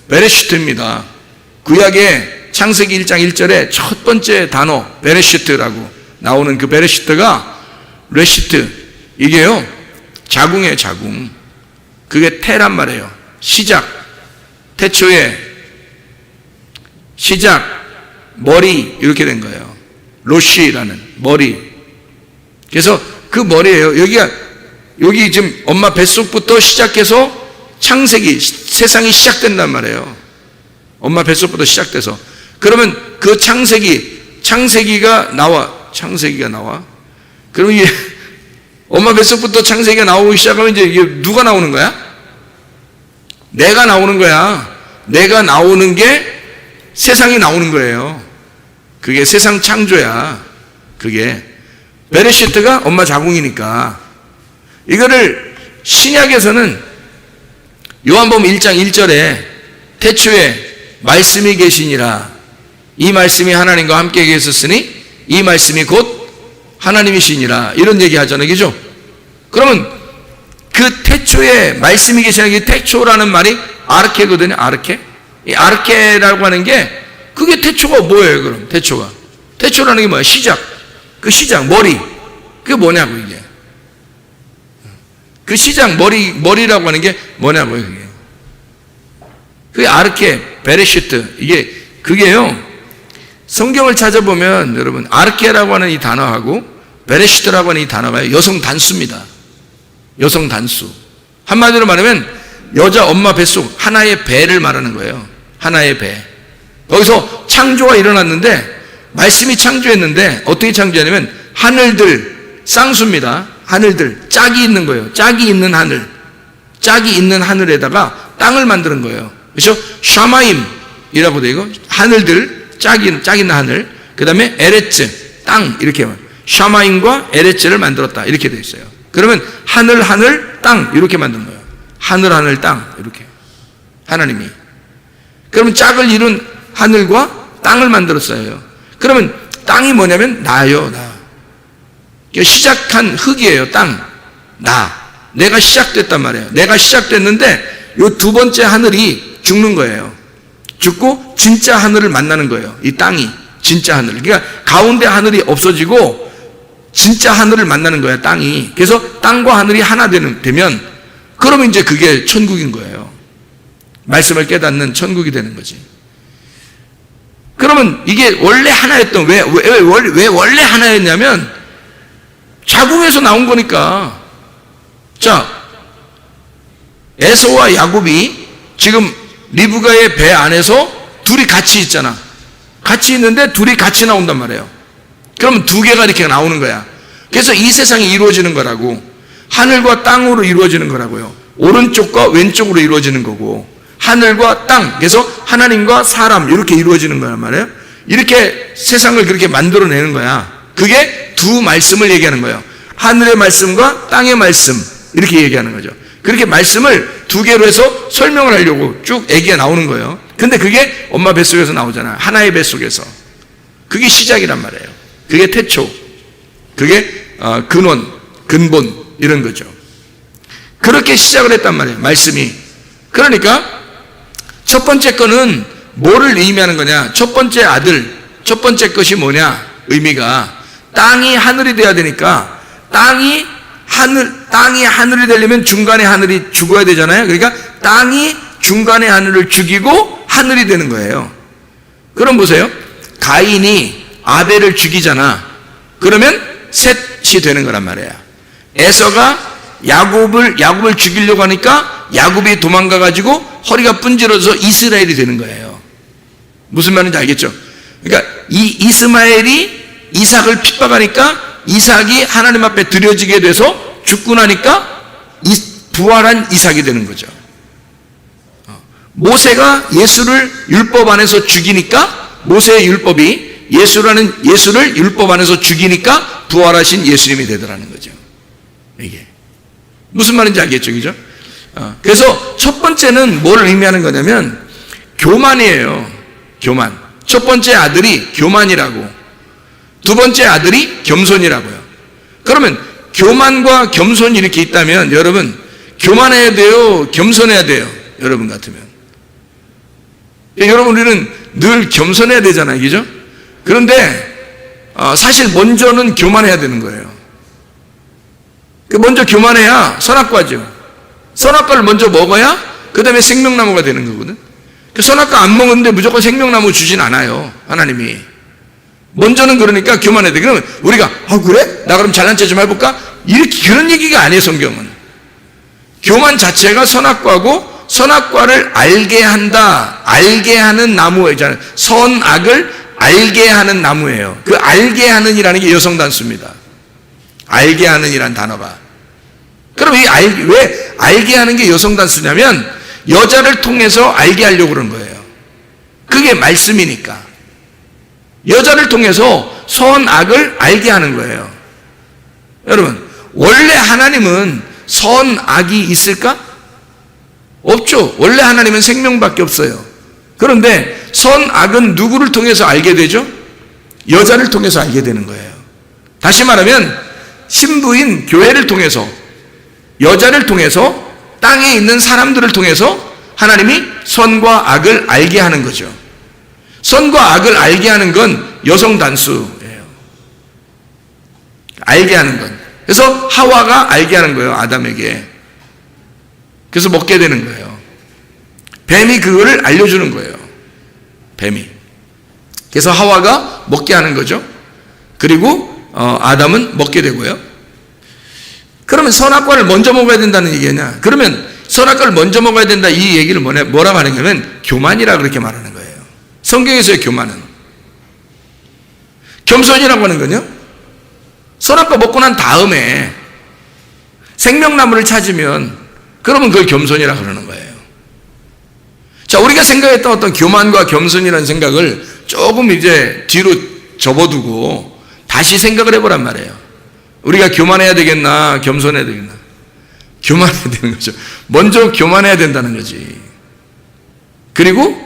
베레시트입니다. 구약의 창세기 1장 1절에 첫 번째 단어 베레시트라고 나오는 그 베레시트가 레시트, 이게요 자궁이에요. 자궁. 그게 태란 말이에요. 시작, 태초에 시작, 머리, 이렇게 된 거예요. 로시라는 머리. 그래서 그 머리예요. 여기 지금 엄마 뱃속부터 시작해서 창세기, 세상이 시작된단 말이에요. 엄마 뱃속부터 시작돼서. 그러면 그 창세기가 나와. 그러면 이게 엄마 뱃속부터 창세기가 나오기 시작하면 이제 이게 누가 나오는 거야? 내가 나오는 거야. 내가 나오는 게 세상이 나오는 거예요. 그게 세상 창조야. 그게 베레시트가 엄마 자궁이니까. 이거를 신약에서는 요한복음 1장 1절에 태초에 말씀이 계시니라, 이 말씀이 하나님과 함께 계셨으니 이 말씀이 곧 하나님이시니라, 이런 얘기 하잖아요. 그죠? 그러면 그 태초에 말씀이 계시는 게, 태초라는 말이 아르케거든요. 아르케. 이 아르케라고 하는 게, 그게 태초가 뭐예요? 그럼 태초라는 게 뭐야? 시작. 그 시작, 머리. 그게 뭐냐고, 이게. 그 시작, 머리라고 하는 게 뭐냐고요, 그게. 그게 아르케, 베레시트. 그게요, 성경을 찾아보면 여러분, 아르케라고 하는 이 단어하고 베레시트라고 하는 이 단어가 여성 단수입니다. 여성 단수. 한마디로 말하면 여자 엄마 뱃속 하나의 배를 말하는 거예요. 하나의 배. 거기서 창조가 일어났는데, 말씀이 창조했는데 어떻게 창조하냐면 하늘들, 쌍수입니다. 하늘들, 짝이 있는 거예요. 짝이 있는 하늘에다가 땅을 만드는 거예요. 그래서 샤마임이라고 되고, 하늘들, 짝이 있는 하늘, 그 다음에 에레츠, 땅, 이렇게 샤마임과 에레츠를 만들었다, 이렇게 되어 있어요. 그러면 하늘, 땅, 이렇게 만든 거예요. 하늘, 땅, 이렇게 하나님이. 그러면 짝을 이룬 하늘과 땅을 만들었어요. 그러면 땅이 뭐냐면 나요, 나. 시작한 흙이에요, 땅. 내가 시작됐단 말이에요. 내가 시작됐는데 요 두 번째 하늘이 죽는 거예요. 죽고 진짜 하늘을 만나는 거예요. 이 땅이 진짜 하늘. 그러니까 가운데 하늘이 없어지고 진짜 하늘을 만나는 거예요, 땅이. 그래서 땅과 하늘이 하나 되면 그러면 이제 그게 천국인 거예요. 말씀을 깨닫는 천국이 되는 거지. 그러면 이게 원래 하나였던, 왜 원래 하나였냐면 자궁에서 나온 거니까. 자, 에서와 야곱이 지금 리브가의 배 안에서 둘이 같이 있잖아. 같이 있는데 둘이 같이 나온단 말이에요. 그러면 두 개가 이렇게 나오는 거야. 그래서 이 세상이 이루어지는 거라고. 하늘과 땅으로 이루어지는 거라고요. 오른쪽과 왼쪽으로 이루어지는 거고, 하늘과 땅, 그래서 하나님과 사람, 이렇게 이루어지는 거란 말이에요. 이렇게 세상을 그렇게 만들어내는 거야. 그게 두 말씀을 얘기하는 거예요. 하늘의 말씀과 땅의 말씀, 이렇게 얘기하는 거죠. 그렇게 말씀을 두 개로 해서 설명을 하려고 쭉 얘기가 나오는 거예요. 근데 그게 엄마 뱃속에서 나오잖아요. 하나의 뱃속에서. 그게 시작이란 말이에요. 그게 태초, 그게 근원, 근본, 이런 거죠. 그렇게 시작을 했단 말이에요, 말씀이. 그러니까 첫 번째 거는 뭐를 의미하는 거냐? 첫 번째 아들, 첫 번째 것이 뭐냐? 의미가 땅이 하늘이 돼야 되니까 땅이 하늘이 되려면 중간에 하늘이 죽어야 되잖아요. 그러니까 땅이 중간에 하늘을 죽이고 하늘이 되는 거예요. 그럼 보세요. 가인이 아벨을 죽이잖아. 그러면 셋이 되는 거란 말이야. 에서가 야곱을 죽이려고 하니까 야곱이 도망가가지고 허리가 분질러서 이스라엘이 되는 거예요. 무슨 말인지 알겠죠? 그러니까 이 이스마엘이 이삭을 핍박하니까 이삭이 하나님 앞에 드려지게 돼서 죽고 나니까 부활한 이삭이 되는 거죠. 모세가 예수를 율법 안에서 죽이니까 모세의 율법이 예수를 율법 안에서 죽이니까 부활하신 예수님이 되더라는 거죠. 이게 무슨 말인지 알겠죠, 그죠? 그래서 첫 번째는 뭘 의미하는 거냐면 교만이에요. 교만. 첫 번째 아들이 교만이라고, 두 번째 아들이 겸손이라고요. 그러면 교만과 겸손이 이렇게 있다면 여러분 교만해야 돼요, 겸손해야 돼요? 여러분 같으면. 여러분 우리는 늘 겸손해야 되잖아요, 그죠? 그런데 사실 먼저는 교만해야 되는 거예요. 먼저 교만해야 선악과죠. 선악과를 먼저 먹어야 그 다음에 생명나무가 되는 거거든. 선악과 안 먹었는데 무조건 생명나무 주진 않아요, 하나님이. 먼저는 그러니까 교만해야 돼. 그러면 우리가 그래? 나 그럼 잘난 체 좀 해볼까? 이렇게 그런 얘기가 아니에요, 성경은. 교만 자체가 선악과고 선악과를 알게 한다, 알게 하는 나무잖아요. 선악을 알게 하는 나무예요. 그 알게 하는 이라는 게 여성 단수입니다. 알게 하는 이란 단어가. 그럼 왜 알게 하는 게 여성 단수냐면 여자를 통해서 알게 하려고 그런 거예요. 그게 말씀이니까. 여자를 통해서 선악을 알게 하는 거예요. 여러분, 원래 하나님은 선악이 있을까? 없죠. 원래 하나님은 생명밖에 없어요. 그런데 선악은 누구를 통해서 알게 되죠? 여자를 통해서 알게 되는 거예요. 다시 말하면 신부인 교회를 통해서, 여자를 통해서, 땅에 있는 사람들을 통해서 하나님이 선과 악을 알게 하는 거죠. 선과 악을 알게 하는 건 여성 단수예요. 알게 하는 건. 그래서 하와가 알게 하는 거예요, 아담에게. 그래서 먹게 되는 거예요. 뱀이 그거를 알려주는 거예요. 뱀이. 그래서 하와가 먹게 하는 거죠. 그리고 아담은 먹게 되고요. 그러면 선악과를 먼저 먹어야 된다는 얘기냐? 그러면 선악과를 먼저 먹어야 된다, 이 얘기를 뭐라고 하냐면 교만이라 그렇게 말하는 거예요. 성경에서의 교만은. 겸손이라고 하는 건요, 선악과 먹고 난 다음에 생명나무를 찾으면 그러면 그걸 겸손이라 그러는 거예요. 자, 우리가 생각했던 어떤 교만과 겸손이라는 생각을 조금 이제 뒤로 접어두고 다시 생각을 해보란 말이에요. 우리가 교만해야 되겠나, 겸손해야 되겠나? 교만해야 되는 거죠. 먼저 교만해야 된다는 거지. 그리고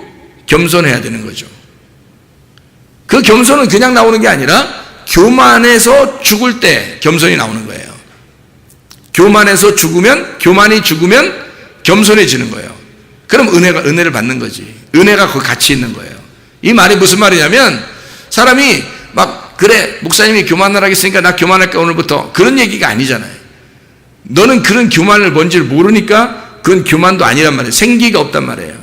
겸손해야 되는 거죠. 그 겸손은 그냥 나오는 게 아니라 교만해서 죽을 때 겸손이 나오는 거예요. 교만해서 죽으면, 교만이 죽으면 겸손해지는 거예요. 그럼 은혜를 받는 거지. 은혜가 거기 같이 있는 거예요. 이 말이 무슨 말이냐면 사람이 막 그래 목사님이 교만을 하겠으니까 나 교만할까 오늘부터, 그런 얘기가 아니잖아요. 너는 그런 교만을 뭔지를 모르니까 그건 교만도 아니란 말이에요. 생기가 없단 말이에요.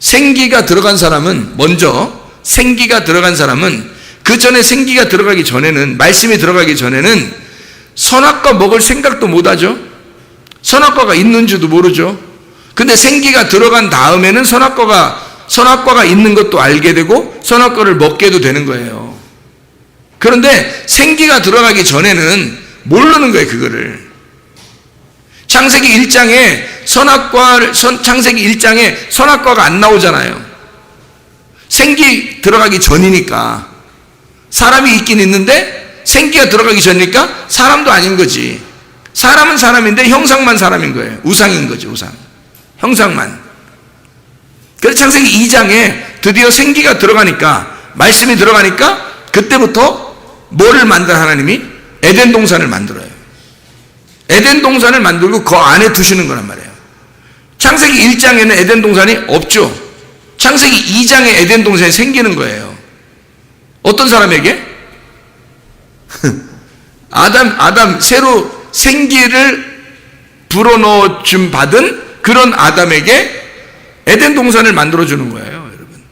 생기가 들어간 사람은, 먼저 생기가 들어간 사람은 그 전에 생기가 들어가기 전에는, 말씀이 들어가기 전에는 선악과 먹을 생각도 못하죠. 선악과가 있는 줄도 모르죠. 근데 생기가 들어간 다음에는 선악과가 있는 것도 알게 되고 선악과를 먹게도 되는 거예요. 그런데 생기가 들어가기 전에는 모르는 거예요, 그거를. 창세기 1장에 창세기 1장에 선악과가 안 나오잖아요. 생기 들어가기 전이니까. 사람이 있긴 있는데 생기가 들어가기 전이니까 사람도 아닌 거지. 사람은 사람인데 형상만 사람인 거예요. 우상인 거죠, 우상. 형상만. 그래서 창세기 2장에 드디어 생기가 들어가니까, 말씀이 들어가니까 그때부터 뭐를 만들어 하나님이? 에덴 동산을 만들어요. 에덴 동산을 만들고 그 안에 두시는 거란 말이에요. 창세기 1장에는 에덴 동산이 없죠. 창세기 2장에 에덴 동산이 생기는 거예요. 어떤 사람에게? 아담 새로 생기를 불어넣어 줌 받은 그런 아담에게 에덴 동산을 만들어 주는 거예요, 여러분.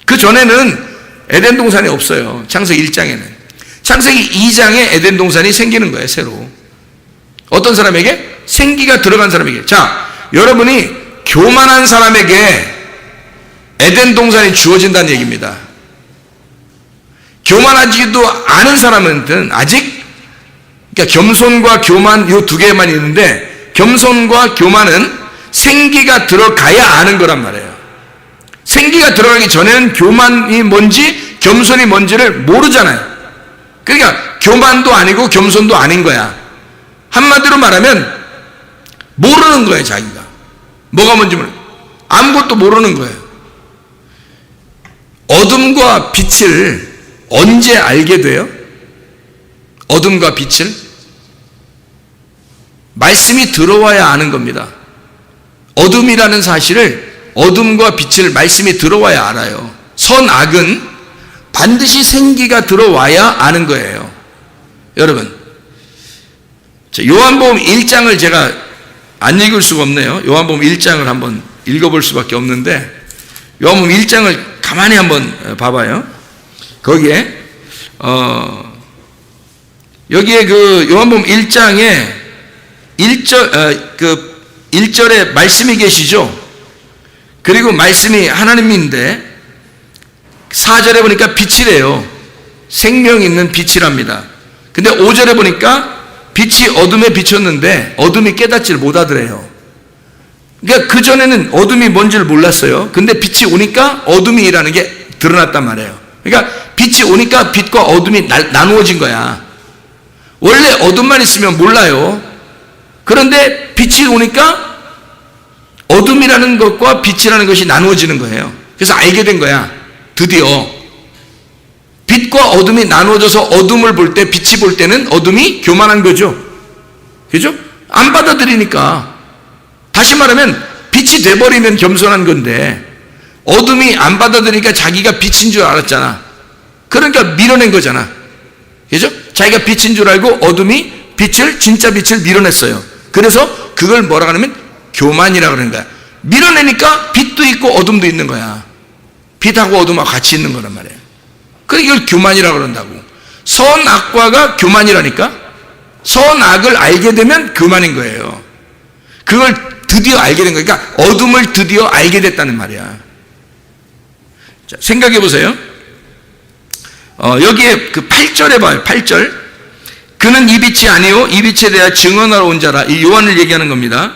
그 전에는 에덴 동산이 없어요. 창세기 1장에는. 창세기 2장에 에덴 동산이 생기는 거예요, 새로. 어떤 사람에게? 생기가 들어간 사람에게. 자, 여러분이 교만한 사람에게 에덴 동산이 주어진다는 얘기입니다. 교만하지도 않은 사람은 아직, 그러니까 겸손과 교만 이 두 개만 있는데, 겸손과 교만은 생기가 들어가야 아는 거란 말이에요. 생기가 들어가기 전에는 교만이 뭔지 겸손이 뭔지를 모르잖아요. 그러니까 교만도 아니고 겸손도 아닌 거야. 한마디로 말하면 모르는 거예요, 자기가. 뭐가 뭔지 모르는 거예요. 아무것도 모르는 거예요. 어둠과 빛을 언제 알게 돼요? 어둠과 빛을? 말씀이 들어와야 아는 겁니다. 어둠이라는 사실을, 어둠과 빛을 말씀이 들어와야 알아요. 선악은 반드시 생기가 들어와야 아는 거예요. 여러분, 요한복음 1장을 제가 안 읽을 수가 없네요. 요한복음 1장을 한번 읽어볼 수밖에 없는데, 요한복음 1장을 가만히 한번 봐봐요. 거기에 여기에 그 요한복음 1장에 1절에 말씀이 계시죠. 그리고 말씀이 하나님인데 4절에 보니까 빛이래요. 생명 있는 빛이랍니다. 근데 5절에 보니까 빛이 어둠에 비쳤는데 어둠이 깨닫지를 못하더래요. 그러니까 그전에는 어둠이 뭔지를 몰랐어요. 근데 빛이 오니까 어둠이라는 게 드러났단 말이에요. 그러니까 빛이 오니까 빛과 어둠이 나누어진 거야. 원래 어둠만 있으면 몰라요. 그런데 빛이 오니까 어둠이라는 것과 빛이라는 것이 나누어지는 거예요. 그래서 알게 된 거야. 드디어 빛과 어둠이 나누어져서 어둠을 볼 때, 빛이 볼 때는 어둠이 교만한 거죠. 그죠? 안 받아들이니까. 다시 말하면 빛이 돼버리면 겸손한 건데, 어둠이 안 받아들이니까 자기가 빛인 줄 알았잖아. 그러니까 밀어낸 거잖아. 그죠? 자기가 빛인 줄 알고 어둠이 진짜 빛을 밀어냈어요. 그래서 그걸 뭐라 하냐면 교만이라고 그러는 거야. 밀어내니까 빛도 있고 어둠도 있는 거야. 빛하고 어둠하고 같이 있는 거란 말이에요. 그러니까 이걸 교만이라고 그런다고. 선악과가 교만이라니까. 선악을 알게 되면 교만인 거예요. 그걸 드디어 알게 된 거니까 어둠을 드디어 알게 됐다는 말이야. 자, 생각해 보세요. 여기에 그 8절에 봐요. 8절. 그는 이 빛이 아니요 이 빛에 대하여 증언하러 온 자라. 이 요한을 얘기하는 겁니다.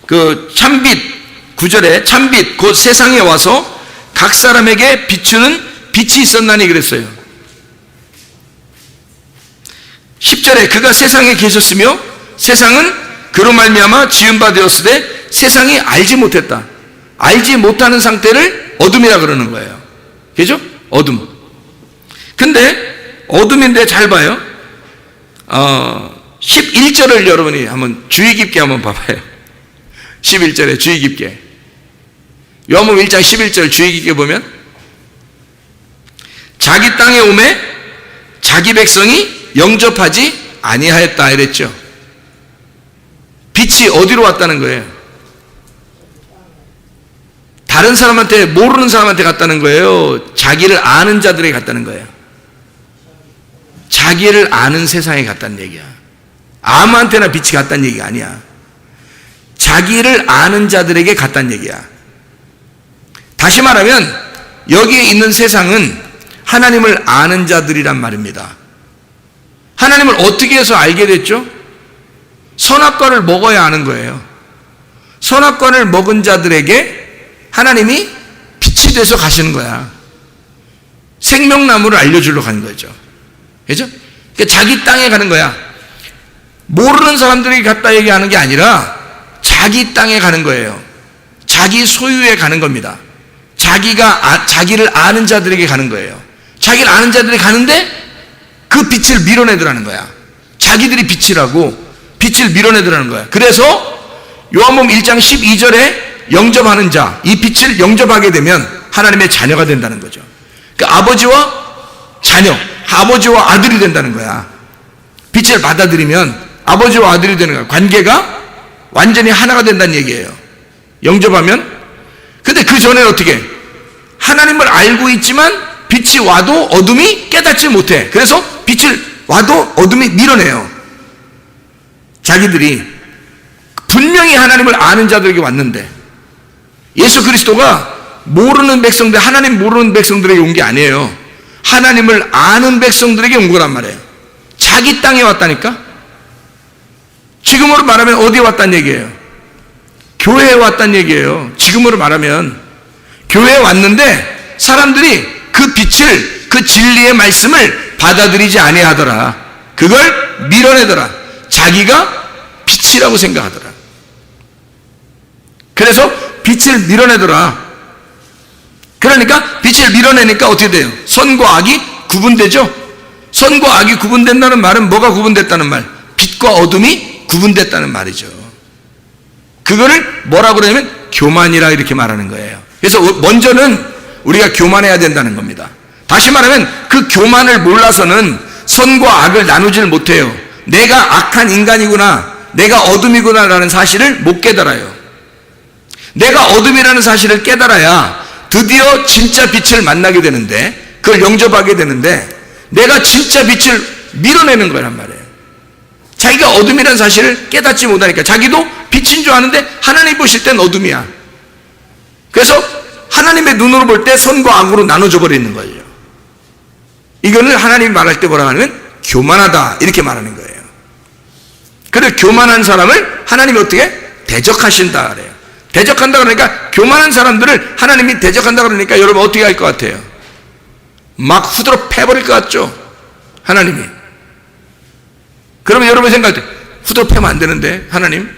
그 참빛, 9절에 참빛 곧 세상에 와서 각 사람에게 비추는 빛이 있었나니 그랬어요. 10절에 그가 세상에 계셨으며 세상은 그로 말미암아 지은 바 되었으되 세상이 알지 못했다. 알지 못하는 상태를 어둠이라 그러는 거예요. 그죠? 어둠. 근데 어둠인데 잘 봐요. 11절을 여러분이 한번 주의 깊게 한번 봐봐요. 11절에 주의 깊게. 요한복음 1장 11절 주의 깊게 보면 자기 땅에 오매 자기 백성이 영접하지 아니하였다 이랬죠. 빛이 어디로 왔다는 거예요? 다른 사람한테, 모르는 사람한테 갔다는 거예요? 자기를 아는 자들에게 갔다는 거예요? 자기를 아는 세상에 갔다는 얘기야. 아무한테나 빛이 갔다는 얘기가 아니야. 자기를 아는 자들에게 갔다는 얘기야. 다시 말하면 여기에 있는 세상은 하나님을 아는 자들이란 말입니다. 하나님을 어떻게 해서 알게 됐죠? 선악과를 먹어야 아는 거예요. 선악과를 먹은 자들에게 하나님이 빛이 돼서 가시는 거야. 생명나무를 알려주려고 하는 거죠. 그죠? 그러니까 자기 땅에 가는 거야. 모르는 사람들에게 갔다 얘기하는 게 아니라 자기 땅에 가는 거예요. 자기 소유에 가는 겁니다. 자기를 아는 자들에게 가는 거예요. 자기를 아는 자들에게 가는데 그 빛을 밀어내더라는 거야. 자기들이 빛이라고 빛을 밀어내더라는 거야. 그래서 요한복음 1장 12절에 영접하는 자, 이 빛을 영접하게 되면 하나님의 자녀가 된다는 거죠. 그러니까 아버지와 자녀, 아버지와 아들이 된다는 거야. 빛을 받아들이면 아버지와 아들이 되는 거야. 관계가 완전히 하나가 된다는 얘기예요. 영접하면. 근데 그 전에는 어떻게? 하나님을 알고 있지만 빛이 와도 어둠이 깨닫지 못해. 그래서 빛을 와도 어둠이 밀어내요. 자기들이 분명히 하나님을 아는 자들에게 왔는데, 예수 그리스도가 모르는 백성들, 하나님 모르는 백성들에게 온 게 아니에요. 하나님을 아는 백성들에게 온 거란 말이에요. 자기 땅에 왔다니까. 지금으로 말하면 어디에 왔다는 얘기예요? 교회에 왔다는 얘기예요. 지금으로 말하면 교회에 왔는데 사람들이 그 빛을, 그 진리의 말씀을 받아들이지 아니하더라. 그걸 밀어내더라. 자기가 빛이라고 생각하더라. 그래서 빛을 밀어내더라. 그러니까 빛을 밀어내니까 어떻게 돼요? 선과 악이 구분되죠? 선과 악이 구분된다는 말은 뭐가 구분됐다는 말? 빛과 어둠이 구분됐다는 말이죠. 그거를 뭐라고 그러냐면 교만이라 이렇게 말하는 거예요. 그래서 먼저는 우리가 교만해야 된다는 겁니다. 다시 말하면 그 교만을 몰라서는 선과 악을 나누질 못해요. 내가 악한 인간이구나, 내가 어둠이구나 라는 사실을 못 깨달아요. 내가 어둠이라는 사실을 깨달아야 드디어 진짜 빛을 만나게 되는데, 그걸 영접하게 되는데, 내가 진짜 빛을 밀어내는 거란 말이에요. 자기가 어둠이라는 사실을 깨닫지 못하니까 자기도 빛인 줄 아는데 하나님 보실 땐 어둠이야. 그래서 하나님의 눈으로 볼 때 선과 악으로 나눠져 버리는 거예요. 이거는 하나님이 말할 때 뭐라 하냐면 교만하다 이렇게 말하는 거예요. 그래서 교만한 사람을 하나님이 어떻게? 대적하신다 그래요. 대적한다 그러니까, 교만한 사람들을 하나님이 대적한다 그러니까 여러분 어떻게 할 것 같아요? 막 후드로 패버릴 것 같죠? 하나님이. 그러면 여러분 생각할 때 후드로 패면 안 되는데 하나님?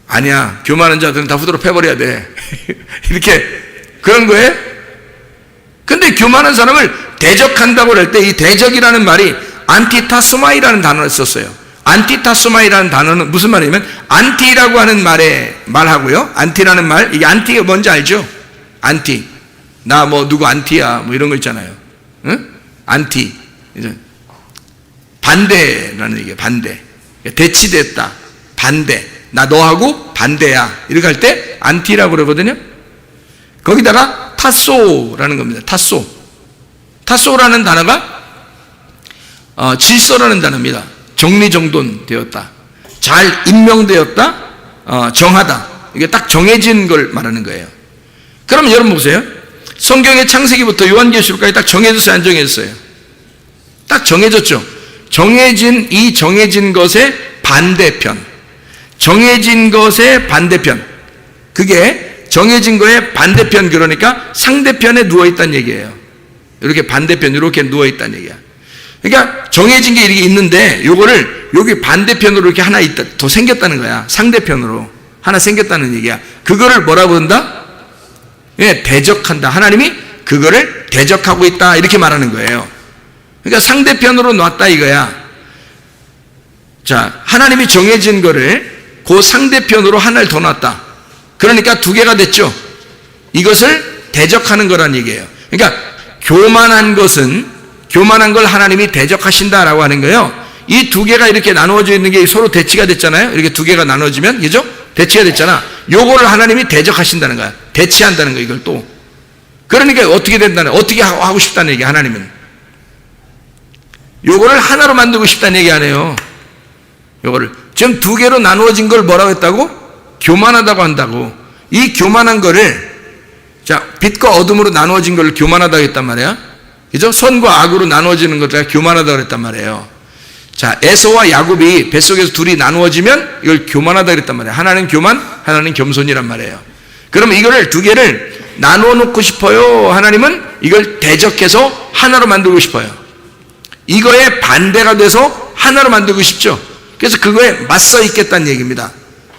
아니야, 교만한 자들은 다 후드로 패버려야 돼. 이렇게 그런 거예요? 근데 교만한 사람을 대적한다고 할 때 이 대적이라는 말이 안티타소마이라는 단어를 썼어요. 안티타소마이라는 단어는 무슨 말이냐면, 안티라고 하는 말하고요. 안티라는 말, 이게 안티가 뭔지 알죠? 안티. 나 뭐 누구 안티야 뭐 이런 거 있잖아요. 응? 안티. 반대라는 얘기예요. 반대. 대치됐다. 반대. 나 너하고 반대야. 이렇게 할 때 안티라고 그러거든요. 거기다가 타소라는 겁니다. 타소. 타소라는 단어가 질서라는 단어입니다. 정리정돈되었다. 잘 임명되었다. 정하다. 이게 딱 정해진 걸 말하는 거예요. 그럼 여러분 보세요. 성경의 창세기부터 요한계시록까지 딱 정해졌어요, 안 정해졌어요? 딱 정해졌죠. 이 정해진 것의 반대편. 정해진 것의 반대편. 그게 정해진 거의 반대편, 그러니까 상대편에 누워있다는 얘기예요. 이렇게 반대편, 이렇게 누워있다는 얘기야. 그러니까 정해진 게 이렇게 있는데, 요거를 여기 반대편으로 이렇게 하나 있다, 더 생겼다는 거야. 상대편으로 하나 생겼다는 얘기야. 그거를 뭐라 부른다? 예, 대적한다. 하나님이 그거를 대적하고 있다 이렇게 말하는 거예요. 그러니까 상대편으로 놨다 이거야. 자, 하나님이 정해진 거를 그 상대편으로 하나를 더 놨다. 그러니까 두 개가 됐죠. 이것을 대적하는 거란 얘기예요. 그러니까 교만한 걸 하나님이 대적하신다라고 하는 거예요. 이 두 개가 이렇게 나누어져 있는 게 서로 대치가 됐잖아요. 이렇게 두 개가 나눠지면, 그죠? 대치가 됐잖아. 요거를 하나님이 대적하신다는 거야. 대치한다는 거, 이걸 또. 그러니까 어떻게 된다는, 어떻게 하고 싶다는 얘기야, 하나님은. 요거를 하나로 만들고 싶다는 얘기 아니에요. 요거를. 지금 두 개로 나누어진 걸 뭐라고 했다고? 교만하다고 한다고. 이 교만한 거를, 자, 빛과 어둠으로 나누어진 걸 교만하다고 했단 말이야. 그죠? 선과 악으로 나누어지는 것을 교만하다고 했단 말이에요. 자, 에서와 야곱이 뱃속에서 둘이 나누어지면 이걸 교만하다 그랬단 말이에요. 하나는 교만, 하나는 겸손이란 말이에요. 그러면 이거를 두 개를 나누어 놓고 싶어요. 하나님은 이걸 대적해서 하나로 만들고 싶어요. 이거에 반대가 돼서 하나로 만들고 싶죠. 그래서 그거에 맞서 있겠다는 얘기입니다.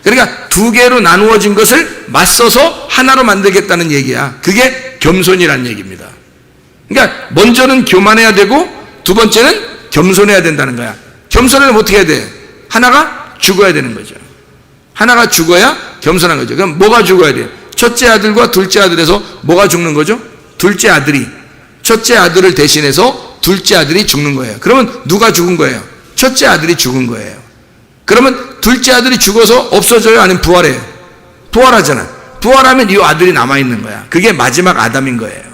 그러니까 두 개로 나누어진 것을 맞서서 하나로 만들겠다는 얘기야. 그게 겸손이라는 얘기입니다. 그러니까 먼저는 교만해야 되고 두 번째는 겸손해야 된다는 거야. 겸손하려면 어떻게 해야 돼? 하나가 죽어야 되는 거죠. 하나가 죽어야 겸손한 거죠. 그럼 뭐가 죽어야 돼요? 첫째 아들과 둘째 아들에서 뭐가 죽는 거죠? 둘째 아들이. 첫째 아들을 대신해서 둘째 아들이 죽는 거예요. 그러면 누가 죽은 거예요? 첫째 아들이 죽은 거예요. 그러면 둘째 아들이 죽어서 없어져요? 아니면 부활해요? 부활하잖아. 부활하면 이 아들이 남아있는 거야. 그게 마지막 아담인 거예요.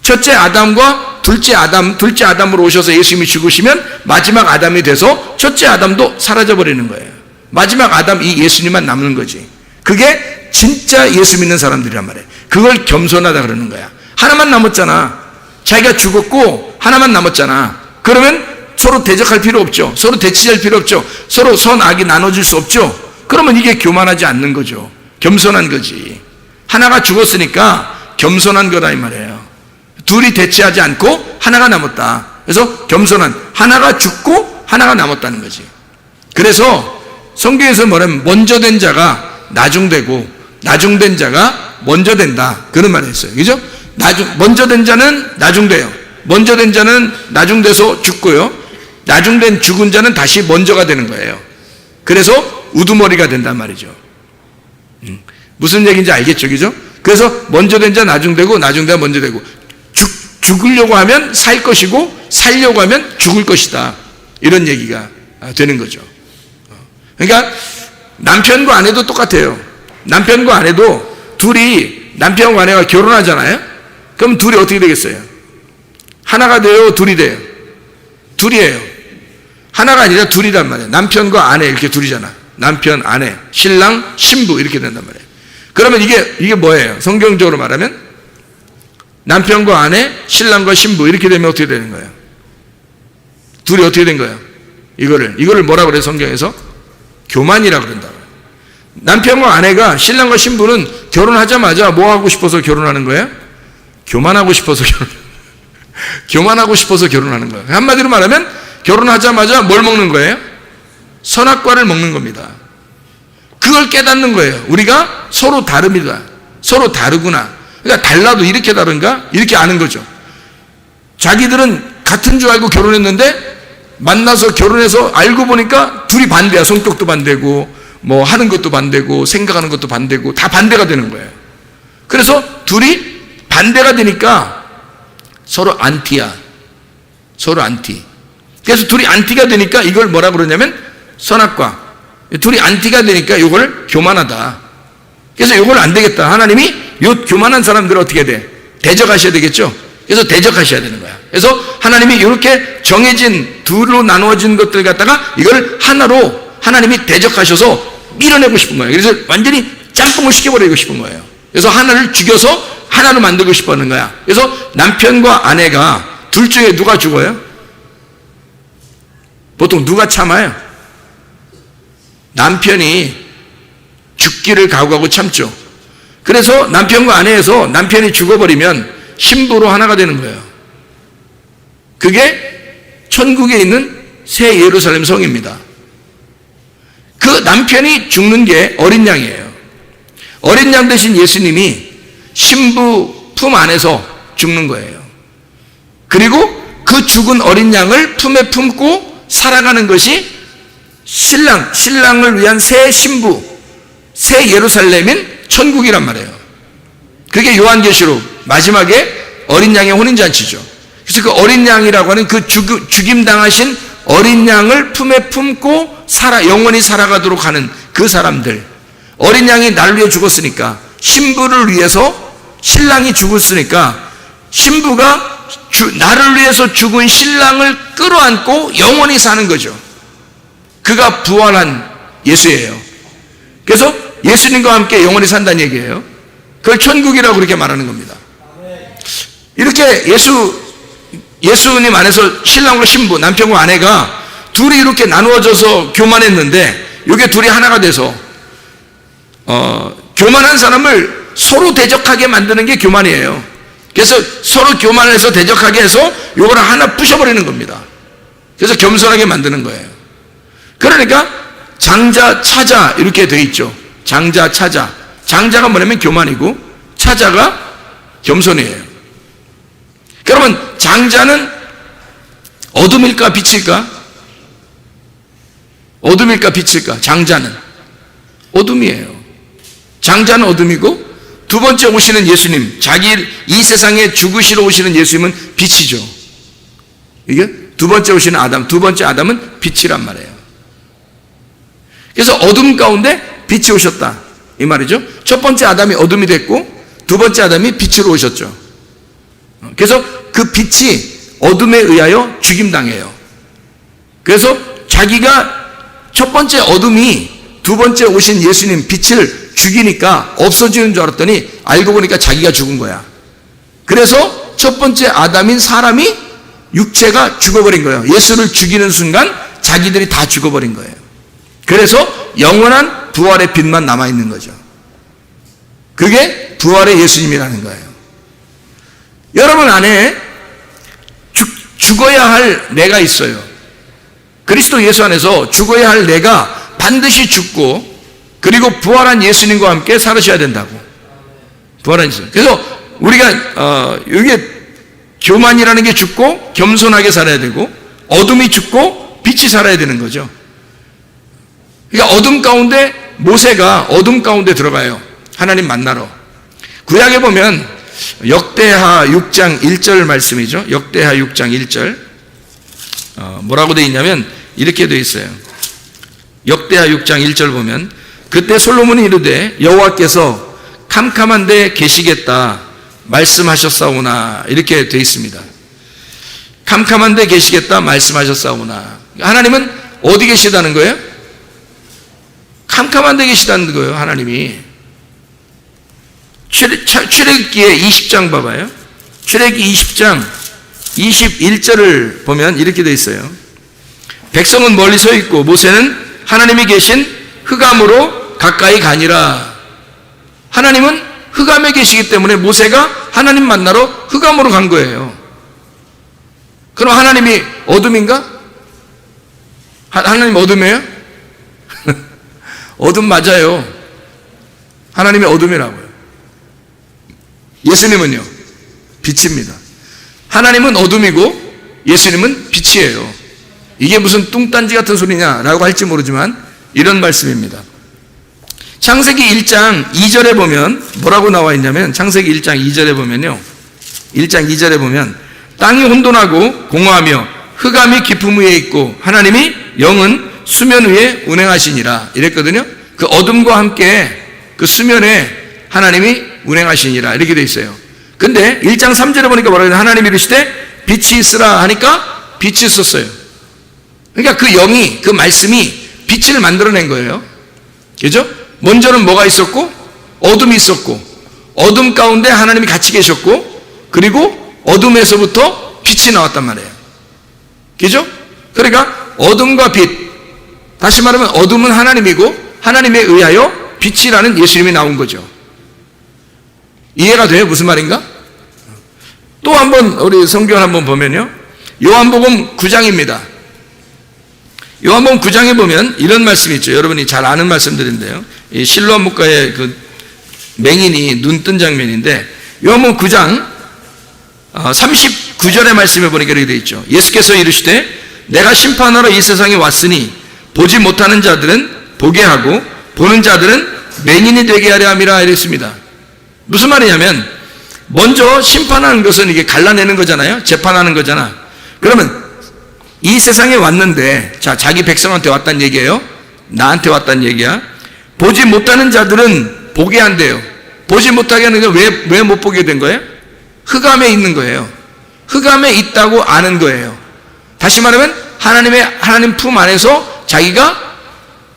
첫째 아담과 둘째 아담으로 오셔서 예수님이 죽으시면 마지막 아담이 돼서 첫째 아담도 사라져버리는 거예요. 마지막 아담, 이 예수님만 남는 거지. 그게 진짜 예수 믿는 사람들이란 말이에요. 그걸 겸손하다 그러는 거야. 하나만 남았잖아. 자기가 죽었고 하나만 남았잖아. 그러면 서로 대적할 필요 없죠. 서로 대치할 필요 없죠. 서로 선악이 나눠질 수 없죠. 그러면 이게 교만하지 않는 거죠. 겸손한 거지. 하나가 죽었으니까 겸손한 거다 이 말이에요. 둘이 대치하지 않고 하나가 남았다. 그래서 겸손한, 하나가 죽고 하나가 남았다는 거지. 그래서 성경에서 뭐냐면 먼저 된 자가 나중되고 나중된 자가 먼저 된다, 그런 말을 했어요. 그죠? 먼저 된 자는 나중돼요. 먼저 된 자는 나중돼서 죽고요, 나중된 죽은 자는 다시 먼저가 되는 거예요. 그래서 우두머리가 된단 말이죠. 무슨 얘기인지 알겠죠? 그죠? 그래서 먼저 된 자 나중되고 나중돼야 먼저 되고, 죽으려고 하면 살 것이고 살려고 하면 죽을 것이다, 이런 얘기가 되는 거죠. 그러니까 남편과 아내도 똑같아요. 남편과 아내도 둘이, 남편과 아내가 결혼하잖아요. 그럼 둘이 어떻게 되겠어요? 하나가 돼요? 둘이 돼요? 둘이에요. 하나가 아니라 둘이란 말이에요. 남편과 아내 이렇게 둘이잖아. 남편, 아내, 신랑, 신부 이렇게 된단 말이에요. 그러면 이게 뭐예요? 성경적으로 말하면 남편과 아내, 신랑과 신부 이렇게 되면 어떻게 되는 거예요? 둘이 어떻게 된 거예요? 이거를 뭐라고 그래요? 성경에서 교만이라고 그런다고. 남편과 아내가, 신랑과 신부는 결혼하자마자 뭐 하고 싶어서 결혼하는 거예요? 교만하고 싶어서 교만하고 싶어서 결혼하는 거예요. 한마디로 말하면 결혼하자마자 뭘 먹는 거예요? 선악과를 먹는 겁니다. 그걸 깨닫는 거예요. 우리가 서로 다릅니다. 서로 다르구나. 그러니까 달라도 이렇게 다른가? 이렇게 아는 거죠. 자기들은 같은 줄 알고 결혼했는데 만나서 결혼해서 알고 보니까 둘이 반대야. 성격도 반대고 뭐 하는 것도 반대고 생각하는 것도 반대고 다 반대가 되는 거예요. 그래서 둘이 반대가 되니까 서로 안티야. 서로 안티. 그래서 둘이 안티가 되니까 이걸 뭐라 그러냐면 선악과. 둘이 안티가 되니까 이걸 교만하다. 그래서 이걸 안 되겠다. 하나님이 요 교만한 사람들을 어떻게 돼? 대적하셔야 되겠죠. 그래서 대적하셔야 되는 거야. 그래서 하나님이 이렇게 정해진 둘로 나누어진 것들 갖다가 이걸 하나로 하나님이 대적하셔서 밀어내고 싶은 거예요. 그래서 완전히 짬뽕을 시켜버리고 싶은 거예요. 그래서 하나를 죽여서 하나로 만들고 싶어 하는 거야. 그래서 남편과 아내가 둘 중에 누가 죽어요? 보통 누가 참아요? 남편이 죽기를 각오하고 참죠. 그래서 남편과 아내에서 남편이 죽어버리면 신부로 하나가 되는 거예요. 그게 천국에 있는 새 예루살렘 성입니다. 그 남편이 죽는 게 어린 양이에요. 어린 양 대신 예수님이 신부 품 안에서 죽는 거예요. 그리고 그 죽은 어린 양을 품에 품고 살아가는 것이 신랑을 위한 새 신부, 새 예루살렘인 천국이란 말이에요. 그게 요한계시록 마지막에 어린 양의 혼인잔치죠. 그래서 그 어린 양이라고 하는 그 죽임당하신 어린 양을 품에 품고 영원히 살아가도록 하는 그 사람들. 어린 양이 나를 위해 죽었으니까, 신부를 위해서 신랑이 죽었으니까 신부가 나를 위해서 죽은 신랑을 끌어안고 영원히 사는 거죠. 그가 부활한 예수예요. 그래서 예수님과 함께 영원히 산다는 얘기예요. 그걸 천국이라고 그렇게 말하는 겁니다. 이렇게 예수님 안에서 신랑과 신부, 남편과 아내가 둘이 이렇게 나누어져서 교만했는데 이게 둘이 하나가 돼서 교만한 사람을 서로 대적하게 만드는 게 교만이에요. 그래서 서로 교만해서 대적하게 해서 요거를 하나 부셔버리는 겁니다. 그래서 겸손하게 만드는 거예요. 그러니까 장자, 차자 이렇게 돼 있죠. 장자, 차자. 장자가 뭐냐면 교만이고 차자가 겸손이에요. 그러면 장자는 어둠일까 빛일까? 어둠일까 빛일까? 장자는 어둠이에요. 장자는 어둠이고 두 번째 오시는 예수님, 이 세상에 죽으시러 오시는 예수님은 빛이죠. 이게 두 번째 오시는 아담, 두 번째 아담은 빛이란 말이에요. 그래서 어둠 가운데 빛이 오셨다 이 말이죠. 첫 번째 아담이 어둠이 됐고 두 번째 아담이 빛으로 오셨죠. 그래서 그 빛이 어둠에 의하여 죽임당해요. 그래서 자기가 첫 번째 어둠이 두 번째 오신 예수님 빛을 죽이니까 없어지는 줄 알았더니 알고 보니까 자기가 죽은 거야. 그래서 첫 번째 아담인 사람이 육체가 죽어버린 거예요. 예수를 죽이는 순간 자기들이 다 죽어버린 거예요. 그래서 영원한 부활의 빛만 남아있는 거죠. 그게 부활의 예수님이라는 거예요. 여러분 안에 죽어야 할 내가 있어요. 그리스도 예수 안에서 죽어야 할 내가 반드시 죽고 그리고 부활한 예수님과 함께 살으셔야 된다고. 부활한 예수님. 그래서 우리가 이게 교만이라는 게 죽고 겸손하게 살아야 되고 어둠이 죽고 빛이 살아야 되는 거죠. 그러니까 어둠 가운데 모세가 어둠 가운데 들어가요. 하나님 만나러. 구약에 보면 역대하 6장 1절 말씀이죠. 역대하 6장 1절 뭐라고 되어 있냐면 이렇게 되어 있어요. 역대하 6장 1절 보면 그때 솔로몬이 이르되 여호와께서 캄캄한 데 계시겠다 말씀하셨사오나 이렇게 되어 있습니다. 캄캄한 데 계시겠다 말씀하셨사오나 하나님은 어디 계시다는 거예요? 캄캄한 데 계시다는 거예요. 하나님이 출애굽기의 20장 봐봐요. 출애굽기 20장 21절을 보면 이렇게 되어 있어요. 백성은 멀리 서 있고 모세는 하나님이 계신 흑암으로 가까이 가니라. 하나님은 흑암에 계시기 때문에 모세가 하나님 만나러 흑암으로 간 거예요. 그럼 하나님이 어둠인가? 하나님 어둠이에요? 어둠 맞아요. 하나님이 어둠이라고요. 예수님은요? 빛입니다. 하나님은 어둠이고 예수님은 빛이에요. 이게 무슨 뚱딴지 같은 소리냐라고 할지 모르지만 이런 말씀입니다. 창세기 1장 2절에 보면 뭐라고 나와 있냐면 창세기 1장 2절에 보면요. 1장 2절에 보면 땅이 혼돈하고 공허하며 흑암이 깊음 위에 있고 하나님이 영은 수면 위에 운행하시니라 이랬거든요. 그 어둠과 함께 그 수면에 하나님이 운행하시니라 이렇게 돼 있어요. 근데 1장 3절에 보니까 뭐라고 해요? 하나님이 이르시되 빛이 있으라 하니까 빛이 있었어요. 그러니까 그 영이 그 말씀이 빛을 만들어낸 거예요. 그죠? 먼저는 뭐가 있었고 어둠이 있었고 어둠 가운데 하나님이 같이 계셨고 그리고 어둠에서부터 빛이 나왔단 말이에요. 그죠? 그러니까 어둠과 빛, 다시 말하면 어둠은 하나님이고 하나님에 의하여 빛이라는 예수님이 나온 거죠. 이해가 돼요? 무슨 말인가? 또 한번 우리 성경 한번 보면요. 요한복음 9장입니다. 요한복음 9장에 보면 이런 말씀이 있죠. 여러분이 잘 아는 말씀들인데요. 이 실로암 목가의 그 맹인이 눈 뜬 장면인데 요한복음 9장 39절의 말씀에 보니까 이렇게 되어 있죠. 예수께서 이르시되 내가 심판하러 이 세상에 왔으니 보지 못하는 자들은 보게 하고 보는 자들은 맹인이 되게 하려 함이라 이랬습니다. 무슨 말이냐면 먼저 심판하는 것은 이게 갈라내는 거잖아요. 재판하는 거잖아. 그러면 이 세상에 왔는데 자기 백성한테 왔단 얘기예요. 나한테 왔단 얘기야. 보지 못하는 자들은 보게 한대요. 보지 못하게 하는 게 왜 못 보게 된 거예요? 흑암에 있는 거예요. 흑암에 있다고 아는 거예요. 다시 말하면 하나님 품 안에서 자기가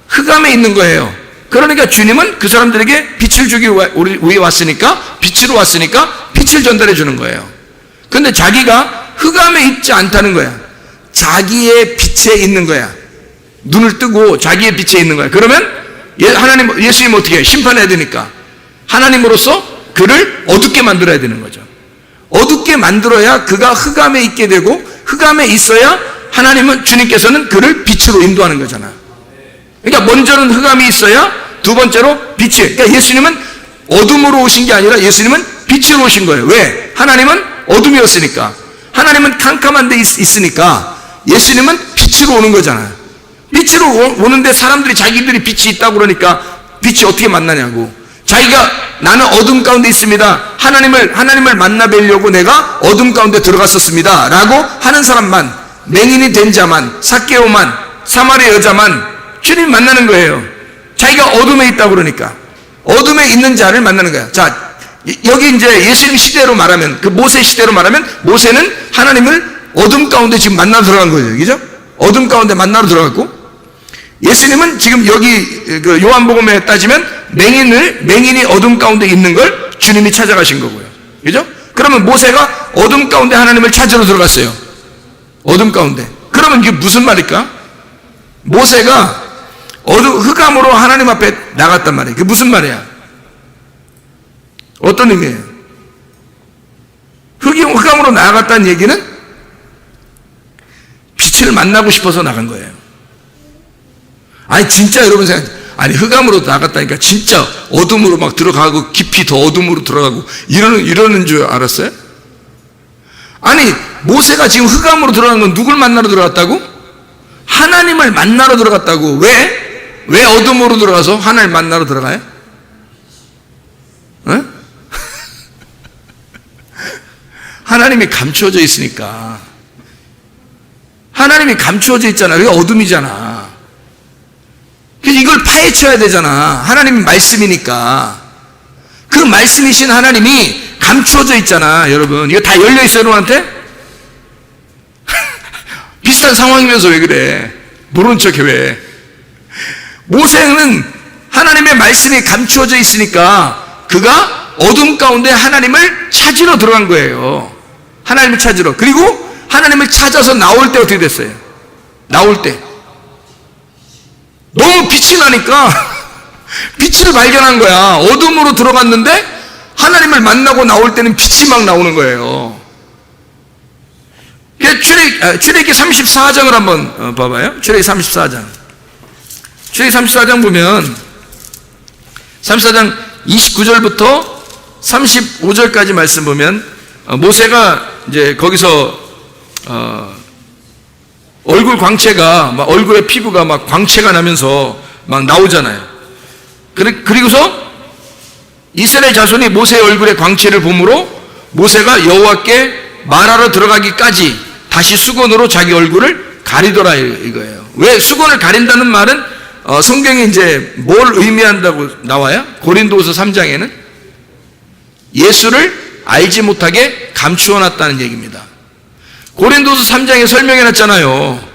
흑암에 있는 거예요. 그러니까 주님은 그 사람들에게 빛을 주기 위해 왔으니까 빛으로 왔으니까 빛을 전달해 주는 거예요. 근데 자기가 흑암에 있지 않다는 거야. 자기의 빛에 있는 거야. 눈을 뜨고 자기의 빛에 있는 거야. 그러면 예수님 어떻게 해요? 심판해야 되니까 하나님으로서 그를 어둡게 만들어야 되는 거죠. 어둡게 만들어야 그가 흑암에 있게 되고 흑암에 있어야 주님께서는 그를 빛으로 인도하는 거잖아. 그러니까 먼저는 흑암이 있어야 두 번째로 빛이. 그러니까 예수님은 어둠으로 오신 게 아니라 예수님은 빛으로 오신 거예요. 왜? 하나님은 어둠이었으니까. 하나님은 캄캄한 데 있으니까 예수님은 빛으로 오는 거잖아요. 빛으로 오는데 사람들이 자기들이 빛이 있다고 그러니까 빛이 어떻게 만나냐고. 자기가 나는 어둠 가운데 있습니다. 하나님을 만나 뵈려고 내가 어둠 가운데 들어갔었습니다. 라고 하는 사람만, 맹인이 된 자만, 삭개오만, 사마리아 여자만 주님 만나는 거예요. 자기가 어둠에 있다고 그러니까. 어둠에 있는 자를 만나는 거야. 자, 여기 이제 예수님 시대로 말하면, 그 모세 시대로 말하면, 모세는 하나님을 어둠 가운데 지금 만나러 들어간 거예요. 그죠? 어둠 가운데 만나러 들어갔고, 예수님은 지금 여기 그 요한복음에 따지면 맹인이 어둠 가운데 있는 걸 주님이 찾아가신 거고요. 그죠? 그러면 모세가 어둠 가운데 하나님을 찾으러 들어갔어요. 어둠 가운데. 그러면 이게 무슨 말일까? 모세가 흑암으로 하나님 앞에 나갔단 말이에요. 그게 무슨 말이야? 어떤 의미예요? 흑암으로 나갔다는 얘기는 빛을 만나고 싶어서 나간 거예요. 아니 진짜 여러분 아니 흑암으로 나갔다니까 진짜 어둠으로 막 들어가고 깊이 더 어둠으로 들어가고 이러는 줄 알았어요? 아니 모세가 지금 흑암으로 들어간 건 누굴 만나러 들어갔다고? 하나님을 만나러 들어갔다고. 왜 어둠으로 들어가서 하나님 만나러 들어가요? 어? 하나님이 감추어져 있으니까. 하나님이 감추어져 있잖아. 그게 어둠이잖아. 그래서 이걸 파헤쳐야 되잖아. 하나님이 말씀이니까. 그 말씀이신 하나님이 감추어져 있잖아. 여러분 이거 다 열려있어요 여러분한테? 비슷한 상황이면서 왜 그래? 모르는 척해 왜? 모세는 하나님의 말씀이 감추어져 있으니까 그가 어둠 가운데 하나님을 찾으러 들어간 거예요. 하나님을 찾으러. 그리고 하나님을 찾아서 나올 때 어떻게 됐어요? 나올 때 너무 빛이 나니까 빛을 발견한 거야. 어둠으로 들어갔는데 하나님을 만나고 나올 때는 빛이 막 나오는 거예요. 출애굽기 34장을 한번 봐봐요. 출애굽기 34장. 출애굽기 34장 보면 34장 29절부터 35절까지 말씀 보면 모세가 이제 거기서 얼굴 광채가 막 얼굴의 피부가 막 광채가 나면서 막 나오잖아요. 그리고서 이스라엘 자손이 모세의 얼굴의 광채를 보므로 모세가 여호와께 말하러 들어가기까지 다시 수건으로 자기 얼굴을 가리더라 이거예요. 왜 수건을 가린다는 말은 성경에 이제 뭘 의미한다고 나와요? 고린도후서 3장에는 예수를 알지 못하게 감추어놨다는 얘기입니다. 고린도서 3장에 설명해놨잖아요.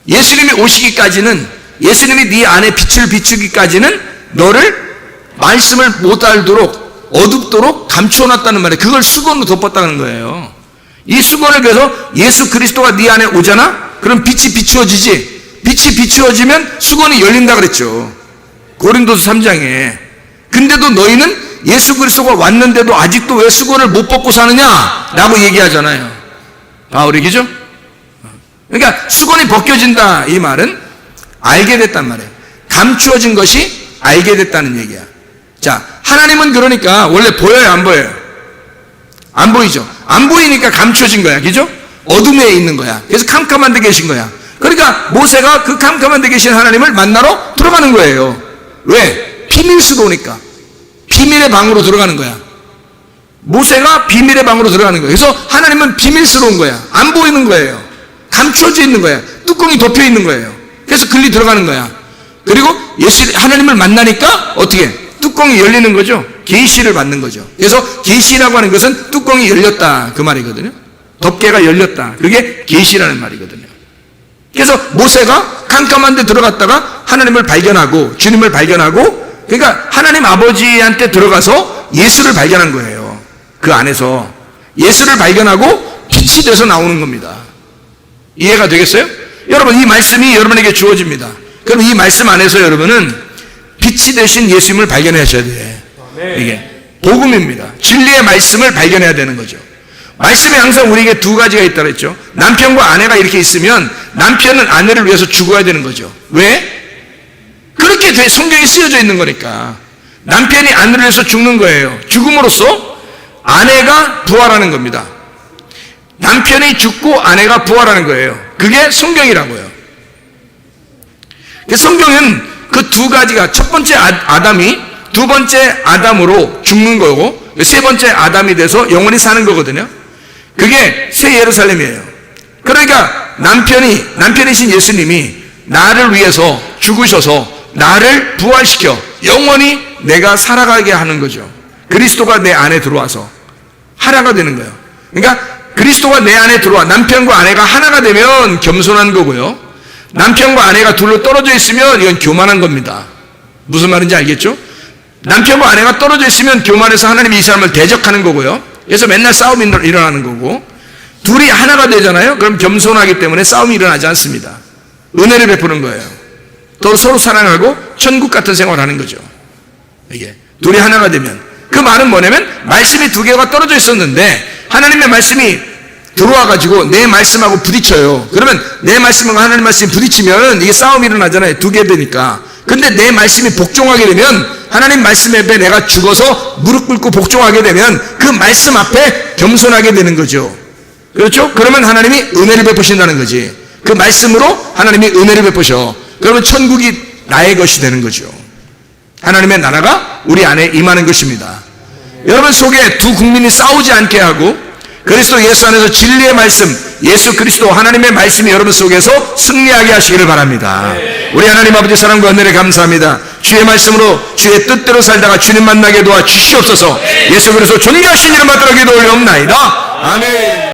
예수님이 오시기까지는, 예수님이 네 안에 빛을 비추기까지는 너를 말씀을 못 알도록 어둡도록 감추어놨다는 말이에요. 그걸 수건으로 덮었다는 거예요. 이 수건을 그래서 예수 그리스도가 네 안에 오잖아? 그럼 빛이 비추어지지. 빛이 비추어지면 수건이 열린다 그랬죠. 고린도서 3장에. 근데도 너희는 예수 그리스도가 왔는데도 아직도 왜 수건을 못 벗고 사느냐? 라고 얘기하잖아요. 바울이 그죠? 그러니까 수건이 벗겨진다 이 말은 알게 됐단 말이에요. 감추어진 것이 알게 됐다는 얘기야. 자, 하나님은 그러니까 원래 보여요 안 보여요? 안 보이죠? 안 보이니까 감추어진 거야. 그죠? 어둠에 있는 거야. 그래서 캄캄한 데 계신 거야. 그러니까 모세가 그 캄캄한 데 계신 하나님을 만나러 들어가는 거예요. 왜? 비밀스러우니까. 비밀의 방으로 들어가는 거야. 모세가 비밀의 방으로 들어가는 거예요. 그래서 하나님은 비밀스러운 거야. 안 보이는 거예요. 감추어져 있는 거야. 뚜껑이 덮여 있는 거예요. 그래서 글리 들어가는 거야. 그리고 하나님을 만나니까 어떻게? 뚜껑이 열리는 거죠. 계시를 받는 거죠. 그래서 계시라고 하는 것은 뚜껑이 열렸다 그 말이거든요. 덮개가 열렸다. 그게 계시라는 말이거든요. 그래서 모세가 깜깜한 데 들어갔다가 하나님을 발견하고 주님을 발견하고, 그러니까 하나님 아버지한테 들어가서 예수를 발견한 거예요. 그 안에서 예수를 발견하고 빛이 돼서 나오는 겁니다. 이해가 되겠어요? 여러분 이 말씀이 여러분에게 주어집니다. 그럼 이 말씀 안에서 여러분은 빛이 되신 예수님을 발견하셔야 돼. 이게 복음입니다. 진리의 말씀을 발견해야 되는 거죠. 말씀이 항상 우리에게 두 가지가 있다고 했죠. 남편과 아내가 이렇게 있으면 남편은 아내를 위해서 죽어야 되는 거죠. 왜? 그렇게 성경에 쓰여져 있는 거니까. 남편이 아내를 위해서 죽는 거예요. 죽음으로써 아내가 부활하는 겁니다. 남편이 죽고 아내가 부활하는 거예요. 그게 성경이라고요. 성경은 그 두 가지가 첫 번째 아담이 두 번째 아담으로 죽는 거고 세 번째 아담이 돼서 영원히 사는 거거든요. 그게 새 예루살렘이에요. 그러니까 남편이신 예수님이 나를 위해서 죽으셔서 나를 부활시켜 영원히 내가 살아가게 하는 거죠. 그리스도가 내 안에 들어와서 하나가 되는 거예요. 그러니까 그리스도가 내 안에 들어와 남편과 아내가 하나가 되면 겸손한 거고요. 남편과 아내가 둘로 떨어져 있으면 이건 교만한 겁니다. 무슨 말인지 알겠죠? 남편과 아내가 떨어져 있으면 교만해서 하나님이 이 사람을 대적하는 거고요. 그래서 맨날 싸움이 일어나는 거고, 둘이 하나가 되잖아요. 그럼 겸손하기 때문에 싸움이 일어나지 않습니다. 은혜를 베푸는 거예요. 서로 사랑하고 천국 같은 생활을 하는 거죠. 이게 둘이 하나가 되면 그 말은 뭐냐면 말씀이 두 개가 떨어져 있었는데 하나님의 말씀이 들어와가지고 내 말씀하고 부딪혀요. 그러면 내 말씀하고 하나님 말씀이 부딪히면 이게 싸움이 일어나잖아요. 두 개 되니까. 근데 내 말씀이 복종하게 되면 하나님 말씀 앞에 내가 죽어서 무릎 꿇고 복종하게 되면 그 말씀 앞에 겸손하게 되는 거죠. 그렇죠? 그러면 하나님이 은혜를 베푸신다는 거지. 그 말씀으로 하나님이 은혜를 베푸셔. 그러면 천국이 나의 것이 되는 거죠. 하나님의 나라가 우리 안에 임하는 것입니다. 여러분 속에 두 국민이 싸우지 않게 하고 그리스도 예수 안에서 진리의 말씀, 예수 그리스도 하나님의 말씀이 여러분 속에서 승리하게 하시기를 바랍니다. 우리 하나님 아버지 사랑과 은혜를 감사합니다. 주의 말씀으로 주의 뜻대로 살다가 주님 만나게 도와 주시옵소서. 예수 그리스도 존귀하신 이름 받들어 기도 올려옵나이다. 아멘.